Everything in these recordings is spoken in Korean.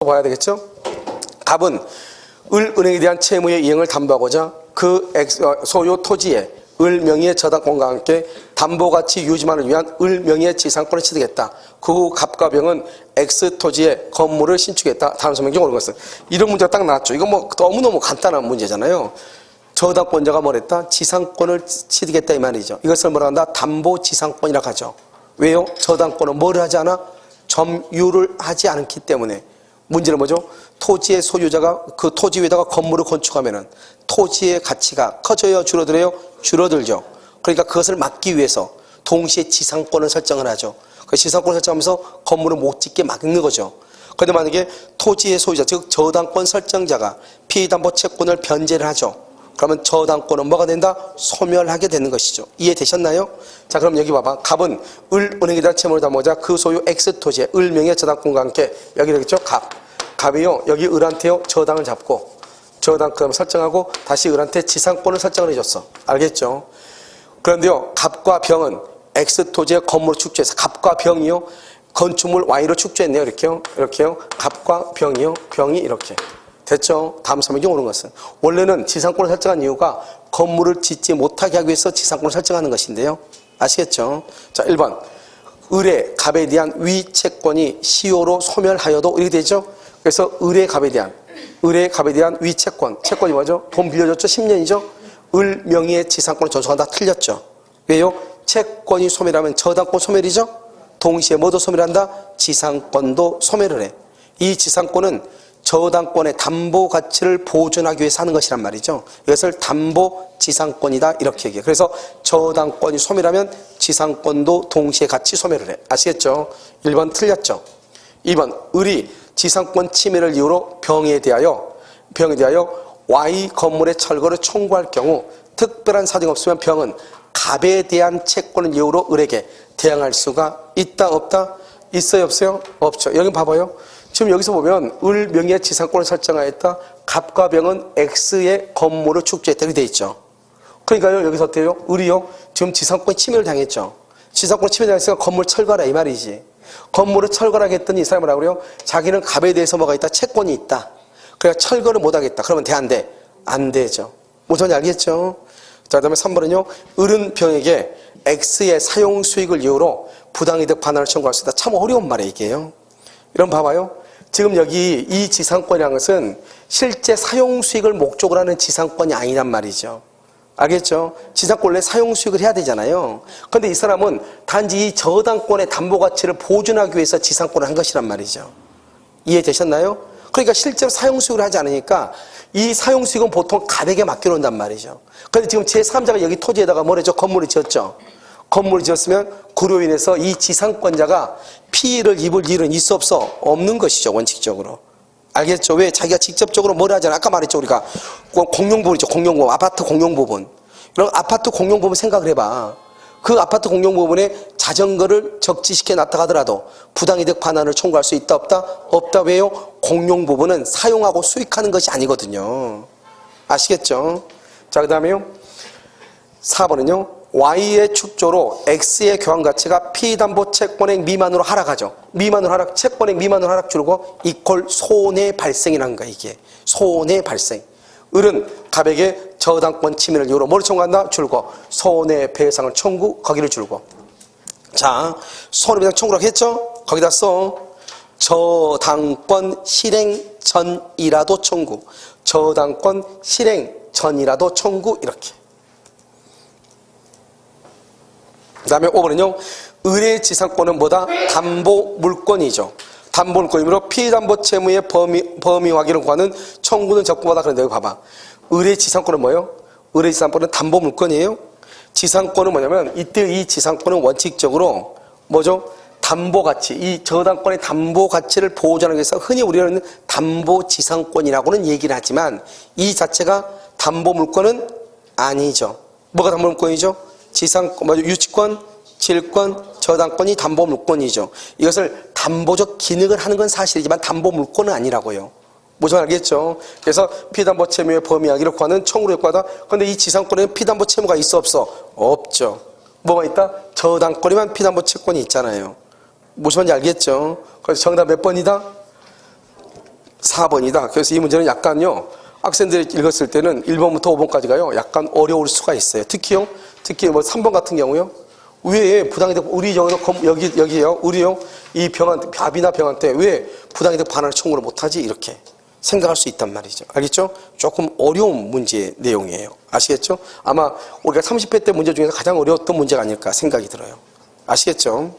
봐야 되겠죠? 갑은 을은행에 대한 채무의 이행을 담보하고자 그 소유 토지에 을 명의의 저당권과 함께 담보가치 유지만을 위한 을 명의의 지상권을 취득했다. 그 후 갑과 병은 X 토지에 건물을 신축했다. 다음 설명이 옳은 것은. 이런 문제가 딱 나왔죠. 이거 뭐 너무너무 간단한 문제잖아요. 저당권자가 뭐랬다? 지상권을 취득했다 이 말이죠. 이것을 뭐라 한다? 담보지상권이라고 하죠. 왜요? 저당권은 뭘 하지 않아? 점유를 하지 않기 때문에. 문제는 뭐죠? 토지의 소유자가 그 토지 위에다가 건물을 건축하면은 토지의 가치가 커져요? 줄어들어요? 줄어들죠. 그러니까 그것을 막기 위해서 동시에 지상권을 설정을 하죠. 그 지상권을 설정하면서 건물을 못 짓게 막는 거죠. 그런데 만약에 토지의 소유자, 즉 저당권 설정자가 피의담보 채권을 변제를 하죠. 그러면 저당권은 뭐가 된다? 소멸하게 되는 것이죠. 이해되셨나요? 자, 그럼 여기 봐봐. 갑은 을은행에 대한 채무를 담보자 그 소유 X 토지에 을명의 저당권과 함께 여기 되겠죠? 갑이요. 여기 을한테요. 저당을 잡고 저당권 설정하고 다시 을한테 지상권을 설정을 해줬어. 알겠죠? 그런데요. 갑과 병은 X 토지에 건물을 축조해서 갑과 병이요. 건축물 Y로 축조했네요. 이렇게요. 이렇게요. 갑과 병이요. 병이 이렇게. 됐죠? 다음 설명이 옳은 것은 원래는 지상권을 설정한 이유가 건물을 짓지 못하게 하기 위해서 지상권을 설정하는 것인데요. 아시겠죠? 자, 1번. 을의 갑에 대한 위채권이 시효로 소멸하여도 이렇게 되죠? 그래서 을의 갑에 대한 위채권. 채권이 뭐죠? 돈 빌려줬죠? 10년이죠? 을 명의의 지상권을 존속한다. 틀렸죠? 왜요? 채권이 소멸하면 저당권 소멸이죠? 동시에 뭐도 소멸한다? 지상권도 소멸을 해. 이 지상권은 저당권의 담보 가치를 보존하기 위해서 하는 것이란 말이죠. 이것을 담보 지상권이다 이렇게 얘기해요. 그래서 저당권이 소멸하면 지상권도 동시에 같이 소멸을 해. 아시겠죠? 1번 틀렸죠. 2번 을이 지상권 침해를 이유로 병에 대하여 Y 건물의 철거를 청구할 경우 특별한 사정이 없으면 병은 갑에 대한 채권을 이유로 을에게 대항할 수가 있다 없다? 있어요 없어요? 없죠. 여기 봐봐요. 지금 여기서 보면 을 명의의 지상권을 설정하였다. 갑과 병은 X의 건물을 축조했다. 이렇게 돼 있죠. 그러니까요. 여기서 어때요? 을이요. 지금 지상권 침해를 당했죠. 지상권 침해 당했으니까 건물 철거하라 이 말이지. 건물을 철거하게 했더니 이 사람은 뭐라고 그래요? 자기는 갑에 대해서 뭐가 있다? 채권이 있다. 그러니까 철거를 못 하겠다. 그러면 돼 안 돼? 안 되죠. 무슨 말인지 알겠죠? 자, 그다음에 3번은요. 을은 병에게 X의 사용 수익을 이유로 부당이득 반환을 청구할 수 있다. 참 어려운 말이에요, 이게요. 이런 봐봐요. 지금 여기 이 지상권이라는 것은 실제 사용 수익을 목적으로 하는 지상권이 아니란 말이죠. 알겠죠? 지상권 원래 사용 수익을 해야 되잖아요. 그런데 이 사람은 단지 이 저당권의 담보 가치를 보존하기 위해서 지상권을 한 것이란 말이죠. 이해되셨나요? 그러니까 실제로 사용 수익을 하지 않으니까 이 사용 수익은 보통 갑에게 맡겨놓는단 말이죠. 그런데 지금 제3자가 여기 토지에다가 뭐래죠? 건물을 지었죠. 건물을 지었으면 그로 인해서 이 지상권자가 피해를 입을 일은 있어 없어? 없는 것이죠. 원칙적으로. 알겠죠? 왜? 자기가 직접적으로 뭘 하잖아. 아까 말했죠. 우리가 공용부분이죠. 공용부분. 아파트 공용부분. 이런 아파트 공용부분 생각을 해봐. 그 아파트 공용부분에 자전거를 적지시켜 놨다 하더라도 부당이득 반환을 청구할 수 있다 없다? 없다. 왜요? 공용부분은 사용하고 수익하는 것이 아니거든요. 아시겠죠? 자, 그 다음에요. 4번은요. Y의 축조로 X의 교환가치가 피담보 채권액 미만으로 하락하죠. 미만으로 하락, 채권액 미만으로 하락 줄고 이퀄 손해 발생이라는 거야, 이게. 손해 발생. 을은 갑에게 저당권 침해를 이유로 뭘 청구한다? 줄고. 손해배상을 청구, 거기를 줄고. 자, 손해배상 청구라고 했죠? 거기다 써. 저당권 실행 전이라도 청구. 저당권 실행 전이라도 청구, 이렇게. 그 다음에 5번은요. 을의 지상권은 뭐다? 담보 물권이죠. 담보 물권이므로 피담보 채무의 범위 확인을 구하는 청구는 적부하다. 그런데 여기 봐봐. 을의 지상권은 뭐예요? 을의 지상권은 담보 물권이에요. 지상권은 뭐냐면 이때 이 지상권은 원칙적으로 뭐죠? 담보 가치, 이 저당권의 담보 가치를 보존하기 위해서 흔히 우리는 담보 지상권이라고는 얘기를 하지만 이 자체가 담보 물권은 아니죠. 뭐가 담보 물권이죠? 유치권, 질권, 저당권이 담보 물권이죠. 이것을 담보적 기능을 하는 건 사실이지만 담보 물권은 아니라고요. 무슨 알겠죠? 그래서 피담보 채무의 범위하기를 구하는 청구를 요구하다. 그런데 이 지상권에는 피담보 채무가 있어 없어? 없죠. 뭐가 있다? 저당권이만 피담보 채권이 있잖아요. 무슨 말인지 알겠죠? 그래서 정답 몇 번이다? 4번이다. 그래서 이 문제는 약간요, 학생들이 읽었을 때는 1번부터 5번까지가요, 약간 어려울 수가 있어요. 특히 뭐 3번 같은 경우요, 왜 부당이득, 우리 여기요, 우리요, 이 병한, 밥이나 병한테 왜 부당이득 반환을 청구를 못하지? 이렇게 생각할 수 있단 말이죠. 알겠죠? 조금 어려운 문제의 내용이에요. 아시겠죠? 아마 우리가 30회 때 문제 중에서 가장 어려웠던 문제가 아닐까 생각이 들어요. 아시겠죠?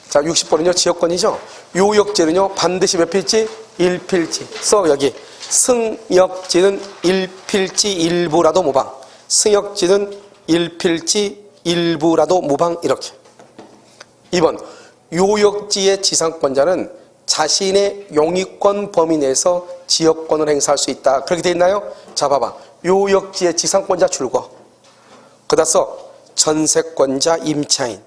자, 60번은요, 지역권이죠? 요역지는요, 반드시 몇 필지? 1필지. 여기. 승역지는 1필지 일부라도 무방. 승역지는 1필지 일부라도 무방. 이렇게. 2번. 요역지의 지상권자는 자신의 용의권 범위 내에서 지역권을 행사할 수 있다. 그렇게 돼 있나요? 자, 봐봐. 요역지의 지상권자 줄거. 그다서 전세권자 임차인.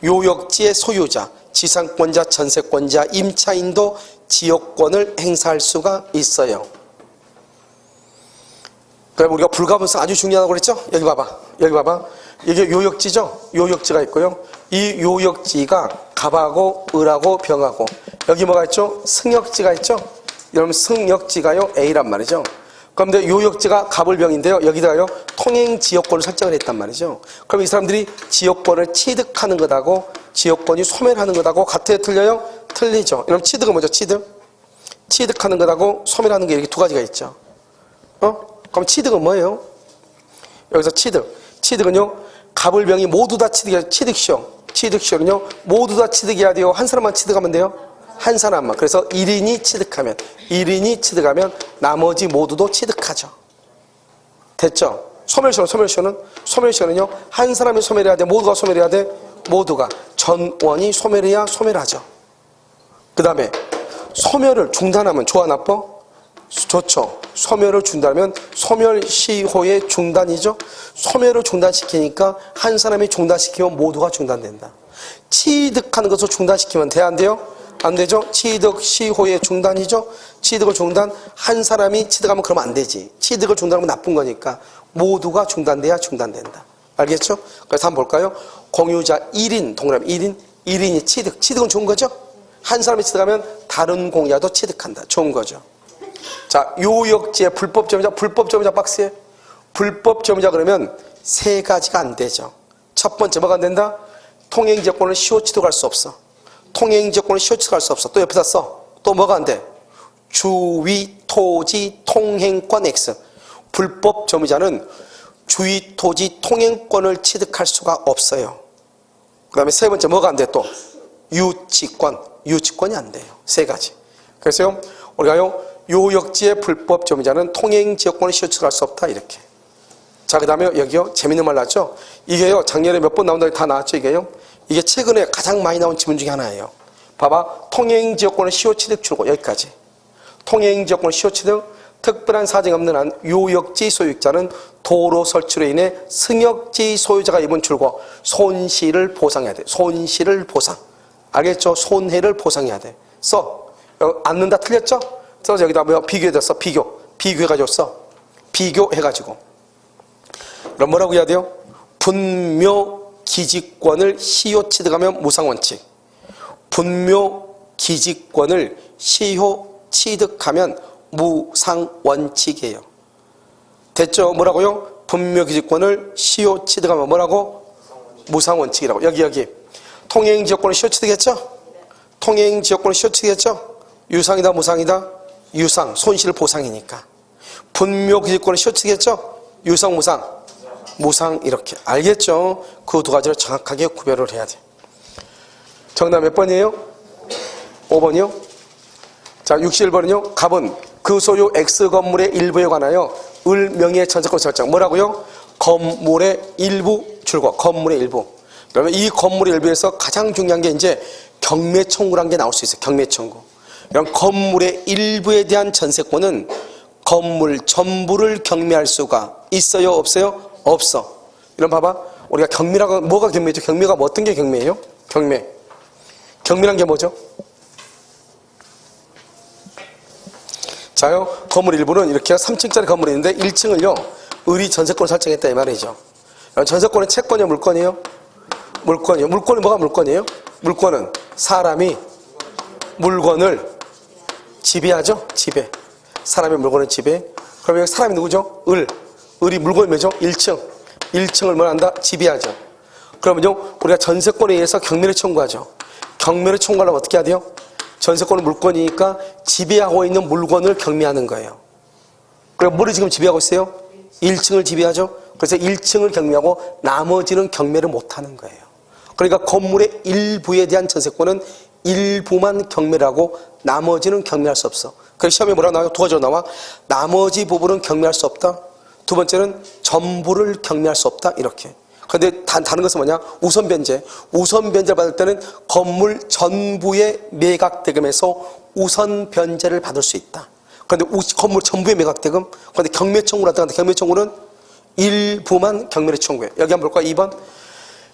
요역지의 소유자, 지상권자, 전세권자, 임차인도 지역권을 행사할 수가 있어요. 그럼 우리가 불가분성 아주 중요하다고 그랬죠? 여기 봐봐. 이게 요역지죠? 요역지가 있고요. 이 요역지가 갑하고 을하고 병하고, 여기 뭐가 있죠? 승역지가 있죠? 여러분, 승역지가요, A란 말이죠. 그런데 요역지가 갑을병인데요, 여기다가요, 통행지역권을 설정을 했단 말이죠. 그럼 이 사람들이 지역권을 취득하는 것하고 지역권이 소멸하는 것하고 같아요, 틀려요? 틀리죠. 그럼 취득은 뭐죠? 취득하는 것하고 소멸하는 게 이렇게 두 가지가 있죠. 그럼 취득은 뭐예요? 여기서 취득은요, 갑을병이 모두 다 취득시효는요, 모두 다 취득해야 돼요? 한 사람만 취득하면 돼요? 한 사람만. 그래서 1인이 취득하면 나머지 모두도 취득하죠. 됐죠? 소멸시효는요, 한 사람이 소멸해야 돼? 모두가 소멸해야 돼? 모두가. 전원이 소멸해야 소멸하죠. 그 다음에 소멸을 중단하면 좋아, 나빠? 좋죠. 소멸을 중단하면 소멸시효의 중단이죠. 소멸을 중단시키니까 한 사람이 중단시키면 모두가 중단된다. 취득하는 것을 중단시키면 돼, 안 돼요? 안 되죠? 취득 시효의 중단이죠. 취득을 중단, 한 사람이 취득하면 그러면 안 되지. 취득을 중단하면 나쁜 거니까 모두가 중단돼야 중단된다. 알겠죠? 그래서 한번 볼까요? 공유자 1인, 동그라미 1인이 취득은 좋은 거죠? 한 사람이 취득하면 다른 공유자도 취득한다. 좋은 거죠. 자, 요역지의 불법점유자 박스에 불법점유자 그러면 세 가지가 안 되죠. 첫 번째 뭐가 안 된다? 통행지역권을 시효 취득할 수 없어. 통행지역권을 시효 취득할 수 없어. 또 옆에다 써. 또 뭐가 안 돼? 주위 토지 통행권 X. 불법 점유자는 주위 토지 통행권을 취득할 수가 없어요. 그 다음에 세 번째 뭐가 안 돼? 또 유치권이 안 돼요. 세 가지. 그래서요, 우리가요, 요역지의 불법 점유자는 통행지역권을 시효 취득할 수 없다. 이렇게. 자, 그 다음에 여기요, 재밌는 말 나왔죠? 이게요, 작년에 몇 번 나온다고 다 나왔죠? 이게 최근에 가장 많이 나온 지문 중에 하나예요. 봐봐. 통행지역권을 시효 취득 줄고, 여기까지. 통행지역권을 시효 취득, 특별한 사정이 없는 한 요역지 소유자는 도로 설치로 인해 승역지 소유자가 입은 줄고 손실을 보상해야 돼. 손실을 보상. 알겠죠? 손해를 보상해야 돼. 않는다 틀렸죠? 그래서 여기다 뭐 비교해서 비교해가지고 비교해가지고. 그럼 뭐라고 해야 돼요? 분묘 기지권을 시효 취득하면 무상원칙. 분묘 기지권을 시효 취득하면 무상원칙이에요. 됐죠? 뭐라고요? 분묘 기지권을 시효 취득하면 뭐라고? 무상원칙이라고. 여기. 통행지역권을 시효 취득했죠? 통행지역권을 시효 취득했죠? 유상이다, 무상이다? 유상, 손실 보상이니까. 분묘 기지권을 시효 취득했죠? 유상, 무상 이렇게. 알겠죠? 그 두 가지를 정확하게 구별을 해야 돼. 정답 몇 번이에요? 5번이요? 자, 61번은요. 갑은 그 소유 X 건물의 일부에 관하여 을 명의의 전세권 설정. 뭐라고요? 건물의 일부 줄거. 건물의 일부. 그러면 이 건물의 일부에서 가장 중요한 게 이제 경매 청구라는 게 나올 수 있어요. 경매 청구. 그럼 건물의 일부에 대한 전세권은 건물 전부를 경매할 수가 있어요? 없어요? 없어. 이런 봐봐. 우리가 경매라고 뭐가 경매죠? 경매가 뭐 어떤 게 경매예요? 경매란 게 뭐죠? 자요, 건물 일부는 이렇게 3층짜리 건물이 있는데 1층을요, 을이 전세권을 설정했다 이 말이죠. 전세권은 채권이에요, 물건이에요? 물건이에요. 물건이 뭐가 물건이에요? 물건은 사람이 물건을 지배하죠? 지배. 사람의 물건을 지배. 그럼 여기 사람이 누구죠? 을이 물건이 뭐죠? 1층. 1층을 뭘 한다? 지배하죠. 그러면요, 우리가 전세권에 의해서 경매를 청구하죠. 경매를 청구하려면 어떻게 해야 돼요? 전세권은 물건이니까 지배하고 있는 물건을 경매하는 거예요. 그럼 뭐를 지금 지배하고 있어요? 1층을 지배하죠. 그래서 1층을 경매하고 나머지는 경매를 못하는 거예요. 그러니까 건물의 일부에 대한 전세권은 일부만 경매를 하고 나머지는 경매할 수 없어. 그래서 시험에 뭐라고 나와요? 두 가지로 나와. 나머지 부분은 경매할 수 없다. 두 번째는 전부를 경매할 수 없다. 이렇게. 그런데 다른 것은 뭐냐? 우선 변제. 우선 변제를 받을 때는 건물 전부의 매각대금에서 우선 변제를 받을 수 있다. 그런데 건물 전부의 매각대금. 그런데 경매 청구를 하다가 경매 청구는 일부만 경매를 청구해. 여기 한번 볼까요? 2번.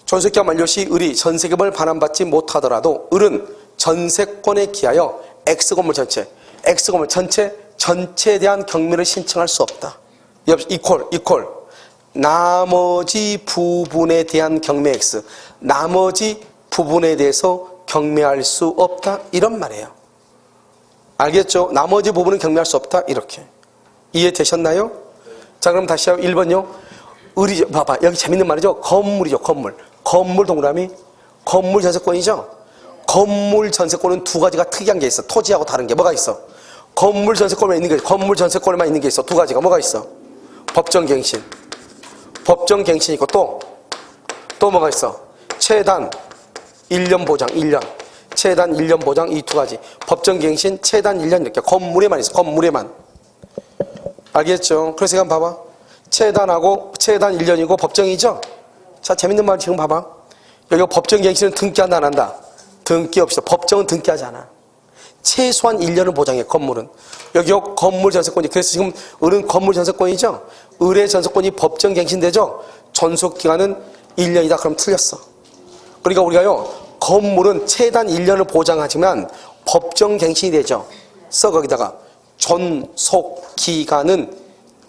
전세기간 만료 시 을이 전세금을 반환받지 못하더라도 을은 전세권에 기하여 X건물 전체에 대한 경매를 신청할 수 없다. 이퀄 나머지 부분에 대한 경매 X, 나머지 부분에 대해서 경매할 수 없다, 이런 말이에요. 알겠죠? 나머지 부분은 경매할 수 없다, 이렇게. 이해되셨나요? 자, 그럼 다시 1번요. 을이, 봐봐, 여기 재밌는 말이죠. 건물이죠. 건물 동그라미. 건물 전세권이죠. 건물 전세권은 두 가지가 특이한 게 있어. 토지하고 다른 게 뭐가 있어? 건물 전세권에만 있는 게 있어. 건물 전세권에만 있는 게 있어. 두 가지가 뭐가 있어? 법정갱신 있고 또 뭐가 있어? 최단 1년 보장, 1년. 최단 1년 보장, 이 두 가지. 법정갱신, 최단 1년 이렇게. 건물에만 있어. 건물에만. 알겠죠? 그래서 한번 봐봐. 최단 1년이고 법정이죠? 자, 재밌는 말 지금 봐봐. 여기 법정갱신은 등기한다, 안 한다? 등기 없어. 법정은 등기하지 않아. 최소한 1년을 보장해, 건물은. 여기 건물 전세권이. 그래서 지금 을은 건물 전세권이죠? 을의 전세권이 법정갱신되죠? 전속기간은 1년이다. 그럼 틀렸어. 그러니까 우리가요, 건물은 최단 1년을 보장하지만 법정갱신이 되죠? 거기다가 전속기간은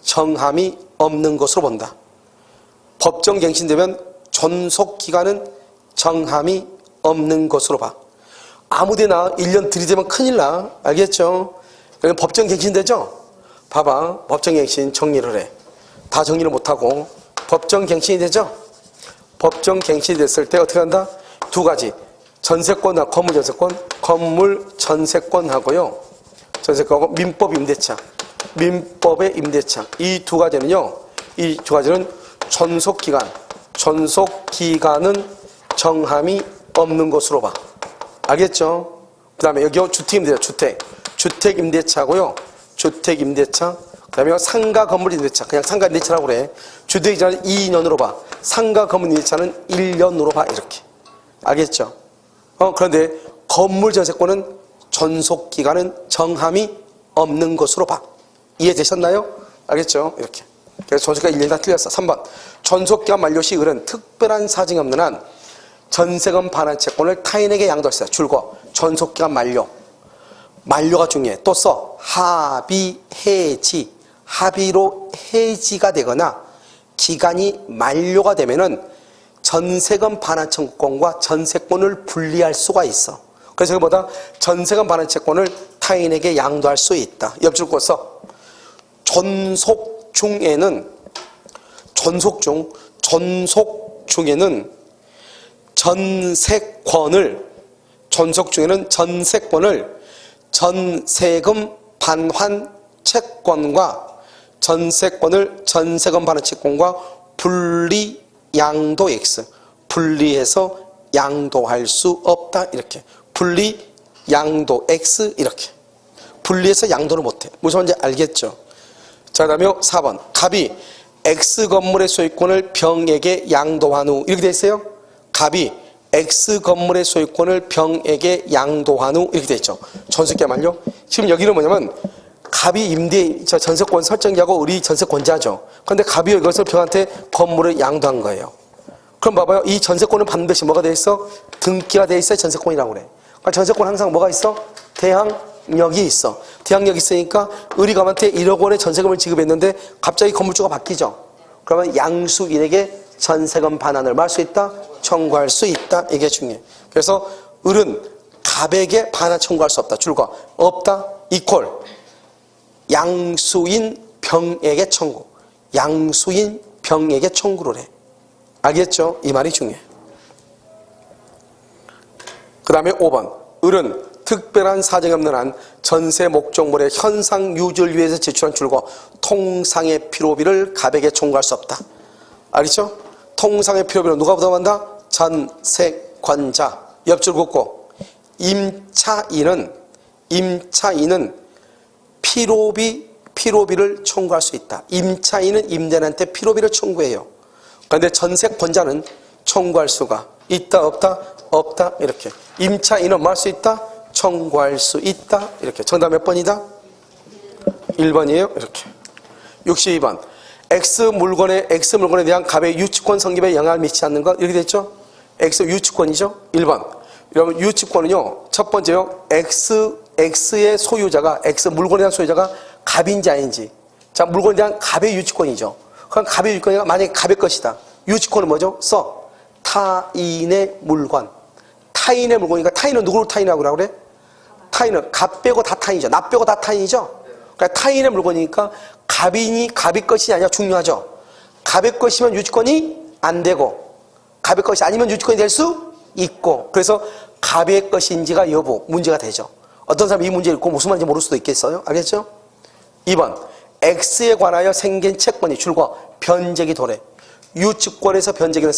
정함이 없는 것으로 본다. 법정갱신되면 전속기간은 정함이 없는 것으로 봐. 아무데나 1년 들이대면 큰일 나. 알겠죠? 법정갱신되죠? 봐봐. 법정갱신 정리를 해. 다 정리를 못하고 법정갱신이 되죠? 법정갱신이 됐을 때 어떻게 한다? 두 가지. 전세권하고 건물 전세권하고요. 전세권하고 민법 임대차. 민법의 임대차. 이 두 가지는요. 이 두 가지는 전속기간은 정함이 없는 것으로 봐. 알겠죠? 그 다음에 여기 주택임대차. 주택임대차고요. 주택임대차. 그 다음에 상가 건물 임대차. 그냥 상가 임대차라고 그래. 주택임대차는 2년으로 봐. 상가 건물 임대차는 1년으로 봐. 이렇게. 알겠죠? 그런데 건물 전세권은 전속기간은 정함이 없는 것으로 봐. 이해되셨나요? 알겠죠? 이렇게. 그래서 전속기간 1년 다 틀렸어. 3번. 전속기간 만료 시 을은 특별한 사정이 없는 한 전세금 반환 채권을 타인에게 양도할 수 있다. 줄거. 전속기간 만료가 중요해. 또 써. 합의, 해지. 합의로 해지가 되거나 기간이 만료가 되면은 전세금 반환 청구권과 전세권을 분리할 수가 있어. 그래서 그보다 전세금 반환 채권을 타인에게 양도할 수 있다. 옆줄 거 써. 전속 중에는 전세권을 전세금 반환 채권과 전세금 반환 채권과 분리 양도 X. 분리해서 양도할 수 없다. 이렇게. 분리 양도 X. 이렇게. 분리해서 양도를 못해. 무슨 말인지 알겠죠? 자, 그 다음에 4번. 갑이 X 건물의 소유권을 병에게 양도한 후. 이렇게 돼 있어요. 갑이 X 건물의 소유권을 병에게 양도한 후. 이렇게 돼 있죠. 전세기간 만료. 지금 여기는 뭐냐면 갑이 전세권 설정자고 을이 전세권자죠. 그런데 갑이 이것을 병한테 건물을 양도한 거예요. 그럼 봐봐요. 이 전세권은 반드시 뭐가 돼 있어? 등기가 돼 있어야 전세권이라고 그래. 그러니까 전세권 항상 뭐가 있어? 대항력이 있어. 대항력이 있으니까 을이 갑한테 1억 원의 전세금을 지급했는데 갑자기 건물주가 바뀌죠. 그러면 양수인에게 전세금 반환을 할 수 있다? 청구할 수 있다? 이게 중요해. 그래서 을은 갑에게 반환 청구할 수 없다. 줄과 없다. 이퀄 양수인 병에게 청구. 양수인 병에게 청구를 해. 알겠죠? 이 말이 중요해. 그 다음에 5번. 을은 특별한 사정이 없는 한 전세 목적물의 현상 유지를 위해서 제출한 줄과 통상의 필요비를 갑에게 청구할 수 없다. 알겠죠? 통상의 필요비를 누가 부담한다? 전세권자. 옆줄 긋고 임차인은 필요비를 청구할 수 있다. 임차인은 임대인한테 필요비를 청구해요. 그런데 전세권자는 청구할 수가 있다 없다? 없다. 이렇게. 임차인은 뭐 할 수 있다? 청구할 수 있다. 이렇게. 정답 몇 번이다? 1번이에요. 이렇게. 62번. X 물건에 대한 갑의 유치권 성립에 영향을 미치지 않는 것. 이렇게 됐죠? X 유치권이죠? 1번. 여러분, 유치권은요, 첫 번째요, X의 소유자가, X 물건에 대한 소유자가 갑인지 아닌지. 자, 물건에 대한 갑의 유치권이죠. 그럼 갑의 유치권이 만약에 갑의 것이다. 유치권은 뭐죠? 타인의 물건. 타인의 물건이니까 타인은 누구를 타인하고 그래? 타인은 갑 빼고 다 타인이죠. 나 빼고 다 타인이죠. 그러니까 타인의 물건이니까 갑의 것이 아니라 중요하죠. 갑의 것이면 유치권이 안 되고 갑의 것이 아니면 유치권이 될 수 있고, 그래서 갑의 것인지가 여부 문제가 되죠. 어떤 사람이 이 문제를 읽고 무슨 말인지 모를 수도 있겠어요. 알겠죠? 2번. X에 관하여 생긴 채권이 줄과 변제기 도래. 유치권에서 변제기는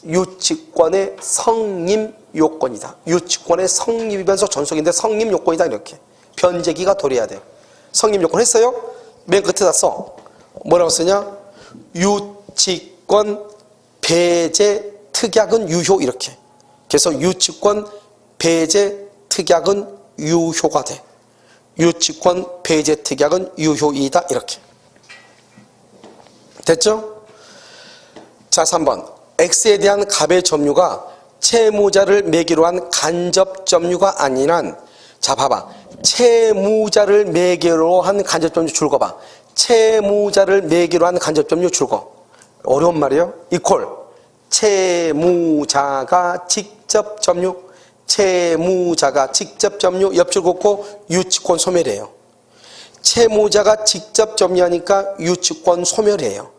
유치권의 성립 요건이다. 유치권의 성립이면서 전속인데 성립 요건이다. 이렇게. 변제기가 도래해야 돼. 성립 요건 했어요? 맨 끝에다 써. 뭐라고 쓰냐? 유치권 배제 특약은 유효. 이렇게. 그래서 유치권 배제 특약은 유효가 돼. 유치권 배제 특약은 유효이다. 이렇게. 됐죠? 자, 3번. X에 대한 갑의 점유가 채무자를 매기로 한 간접 점유가 아닌 한, 자, 봐봐. 채무자를 매기로 한 간접 점유 줄거 봐. 채무자를 매기로 한 간접 점유 줄거. 어려운 말이에요. 이퀄. 채무자가 직접 점유. 채무자가 직접 점유. 옆줄 긋고 유치권 소멸이에요. 채무자가 직접 점유하니까 유치권 소멸이에요.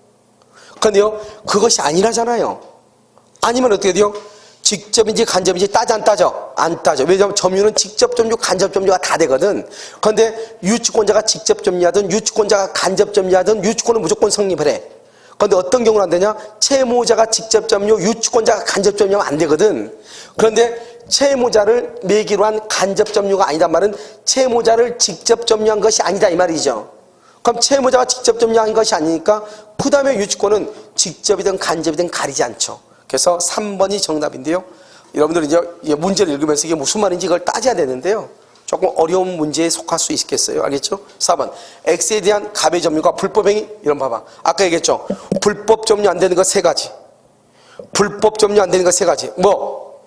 그런데요, 그것이 아니라잖아요. 아니면 어떻게 돼요? 직접인지 간접인지 따져 안 따져? 안 따져. 왜냐하면 점유는 직접 점유, 간접 점유가 다 되거든. 그런데 유치권자가 직접 점유하든 유치권자가 간접 점유하든 유치권은 무조건 성립을 해. 그런데 어떤 경우는 안 되냐? 채무자가 직접 점유, 유치권자가 간접 점유하면 안 되거든. 그런데 채무자를 매기로 한 간접 점유가 아니단 말은 채무자를 직접 점유한 것이 아니다 이 말이죠. 그럼 채무자가 직접 점유한 것이 아니니까 그 다음에 유치권은 직접이든 간접이든 가리지 않죠. 그래서 3번이 정답인데요. 여러분들 이제 문제를 읽으면서 이게 무슨 말인지 그걸 따져야 되는데요. 조금 어려운 문제에 속할 수 있겠어요. 알겠죠? 4번. X에 대한 갑의 점유가 불법행위. 이런 봐봐. 아까 얘기했죠. 불법 점유 안 되는 거 3가지. 불법 점유 안 되는 거 3가지. 뭐?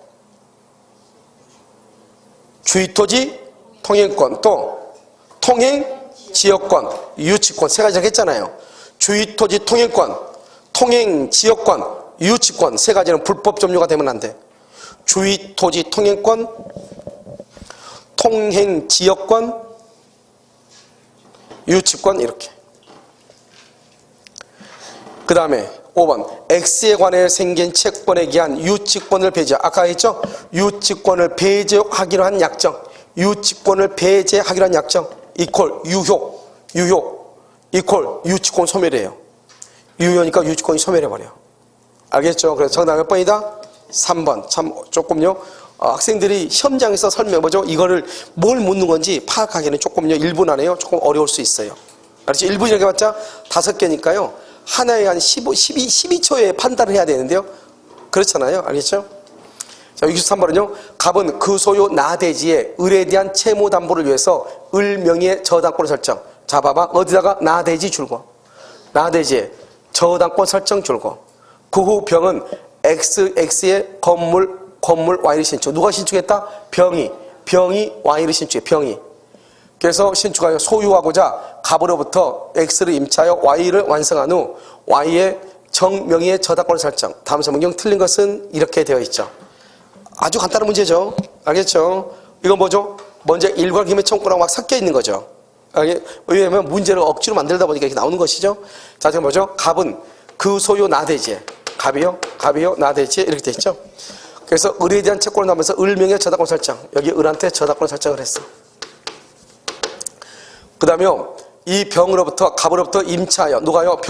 주의토지, 통행권, 또 통행지역권, 유치권 3가지 했잖아요. 주의토지, 통행권, 통행지역권, 유치권 3가지는 불법 점유가 되면 안 돼. 주의토지, 통행권, 통행지역권, 유치권 이렇게. 그 다음에 5번. X에 관해 생긴 채권에 기한 유치권을 배제. 아까 했죠? 유치권을 배제하기로 한 약정. 유치권을 배제하기로 한 약정. 이퀄 유효. 이퀄 유치권 소멸이에요. 유효니까 유치권이 소멸해버려. 알겠죠? 그래서 정답 몇 번이다? 3번. 참 조금요. 학생들이 시험장에서 설명해보죠. 이거를 뭘 묻는 건지 파악하기는 조금요. 1분 안에요. 조금 어려울 수 있어요. 알겠죠? 1분 이렇게 봤자 5개니까요. 하나에 한 12초에 판단을 해야 되는데요. 그렇잖아요. 알겠죠? 자, 63번은요. 갑은 그 소유 나대지에 을에 대한 채무 담보를 위해서 을 명의의 저당권을 설정. 자, 봐봐. 어디다가 나대지 줄거. 나대지에 저당권 설정 줄거. 그 후 병은 X의 건물 Y를 신축. 누가 신축했다? 병이 Y를 신축해. 병이. 그래서 신축하여 소유하고자 갑으로부터 X를 임차하여 Y를 완성한 후 Y의 정명의의 저당권을 설정. 다음 설명경 틀린 것은 이렇게 되어 있죠. 아주 간단한 문제죠. 알겠죠? 이건 뭐죠? 먼저 일괄 경매 청구랑 막 섞여 있는 거죠. 왜냐하면 문제를 억지로 만들다 보니까 이렇게 나오는 것이죠. 자, 지금 뭐죠? 갑은 그 소유 나대지에. 갑이요, 나대지에 이렇게 돼 있죠. 그래서 을에 대한 채권을 나오면서 을명의 저당권 설정. 여기 을한테 저당권 설정을 했어. 그 다음에 이 병으로부터, 갑으로부터 임차하여, 누가요?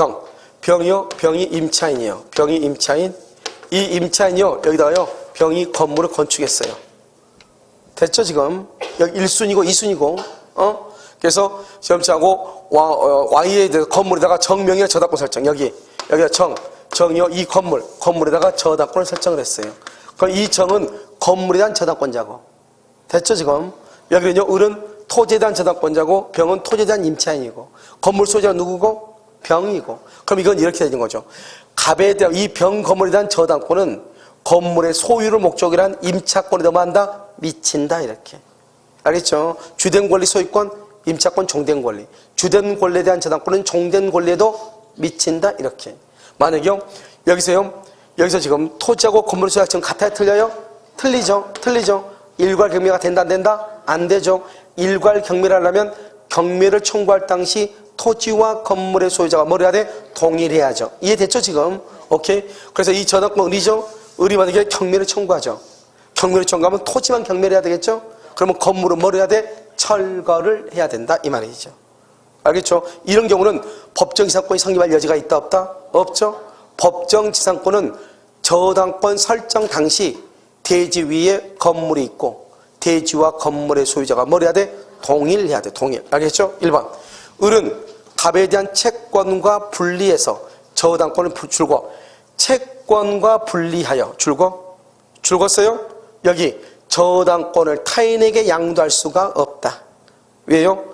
병이요? 병이 임차인이에요. 병이 임차인. 이 임차인이요, 여기다가요, 병이 건물을 건축했어요. 됐죠, 지금? 여기 1순위고 2순위고, 그래서 시험치하고 Y에 대해서 건물에다가 정명의 저당권 설정. 여기가 정이요, 이 건물에다가 저당권을 설정을 했어요. 그럼 이 정은 건물에 대한 저당권자고. 됐죠, 지금? 여기는요, 을은 토지에 대한 저당권자고, 병은 토지에 대한 임차인이고, 건물 소유자는 누구고? 병이고. 그럼 이건 이렇게 되는 거죠. 갑에 대한, 이 병 건물에 대한 저당권은 건물의 소유를 목적으로 한 임차권에 넘어간다? 미친다, 이렇게. 알겠죠? 주된 권리 소유권, 임차권 종된 권리. 주된 권리에 대한 저당권은 종된 권리에도 미친다, 이렇게. 만약에요, 여기서 지금 토지하고 건물 소유가 지금 같아요? 틀려요? 틀리죠? 일괄 경매가 된다, 안 된다? 안 되죠. 일괄 경매를 하려면 경매를 청구할 당시 토지와 건물의 소유자가 뭘 해야 돼? 동일해야죠. 이해됐죠, 지금? 오케이? 그래서 이 저당권 을이죠? 을이 만약에 경매를 청구하죠. 경매를 청구하면 토지만 경매를 해야 되겠죠? 그러면 건물은 뭘 해야 돼? 철거를 해야 된다, 이 말이죠. 알겠죠? 이런 경우는 법정지상권이 성립할 여지가 있다, 없다? 없죠? 법정지상권은 저당권 설정 당시 대지 위에 건물이 있고 대지와 건물의 소유자가 뭘 해야 돼? 동일해야 돼, 동일. 알겠죠? 1번. 을은 갑에 대한 채권과 분리해서 저당권을 줄고, 채권과 분리하여 줄궜어요? 여기 저당권을 타인에게 양도할 수가 없다. 왜요?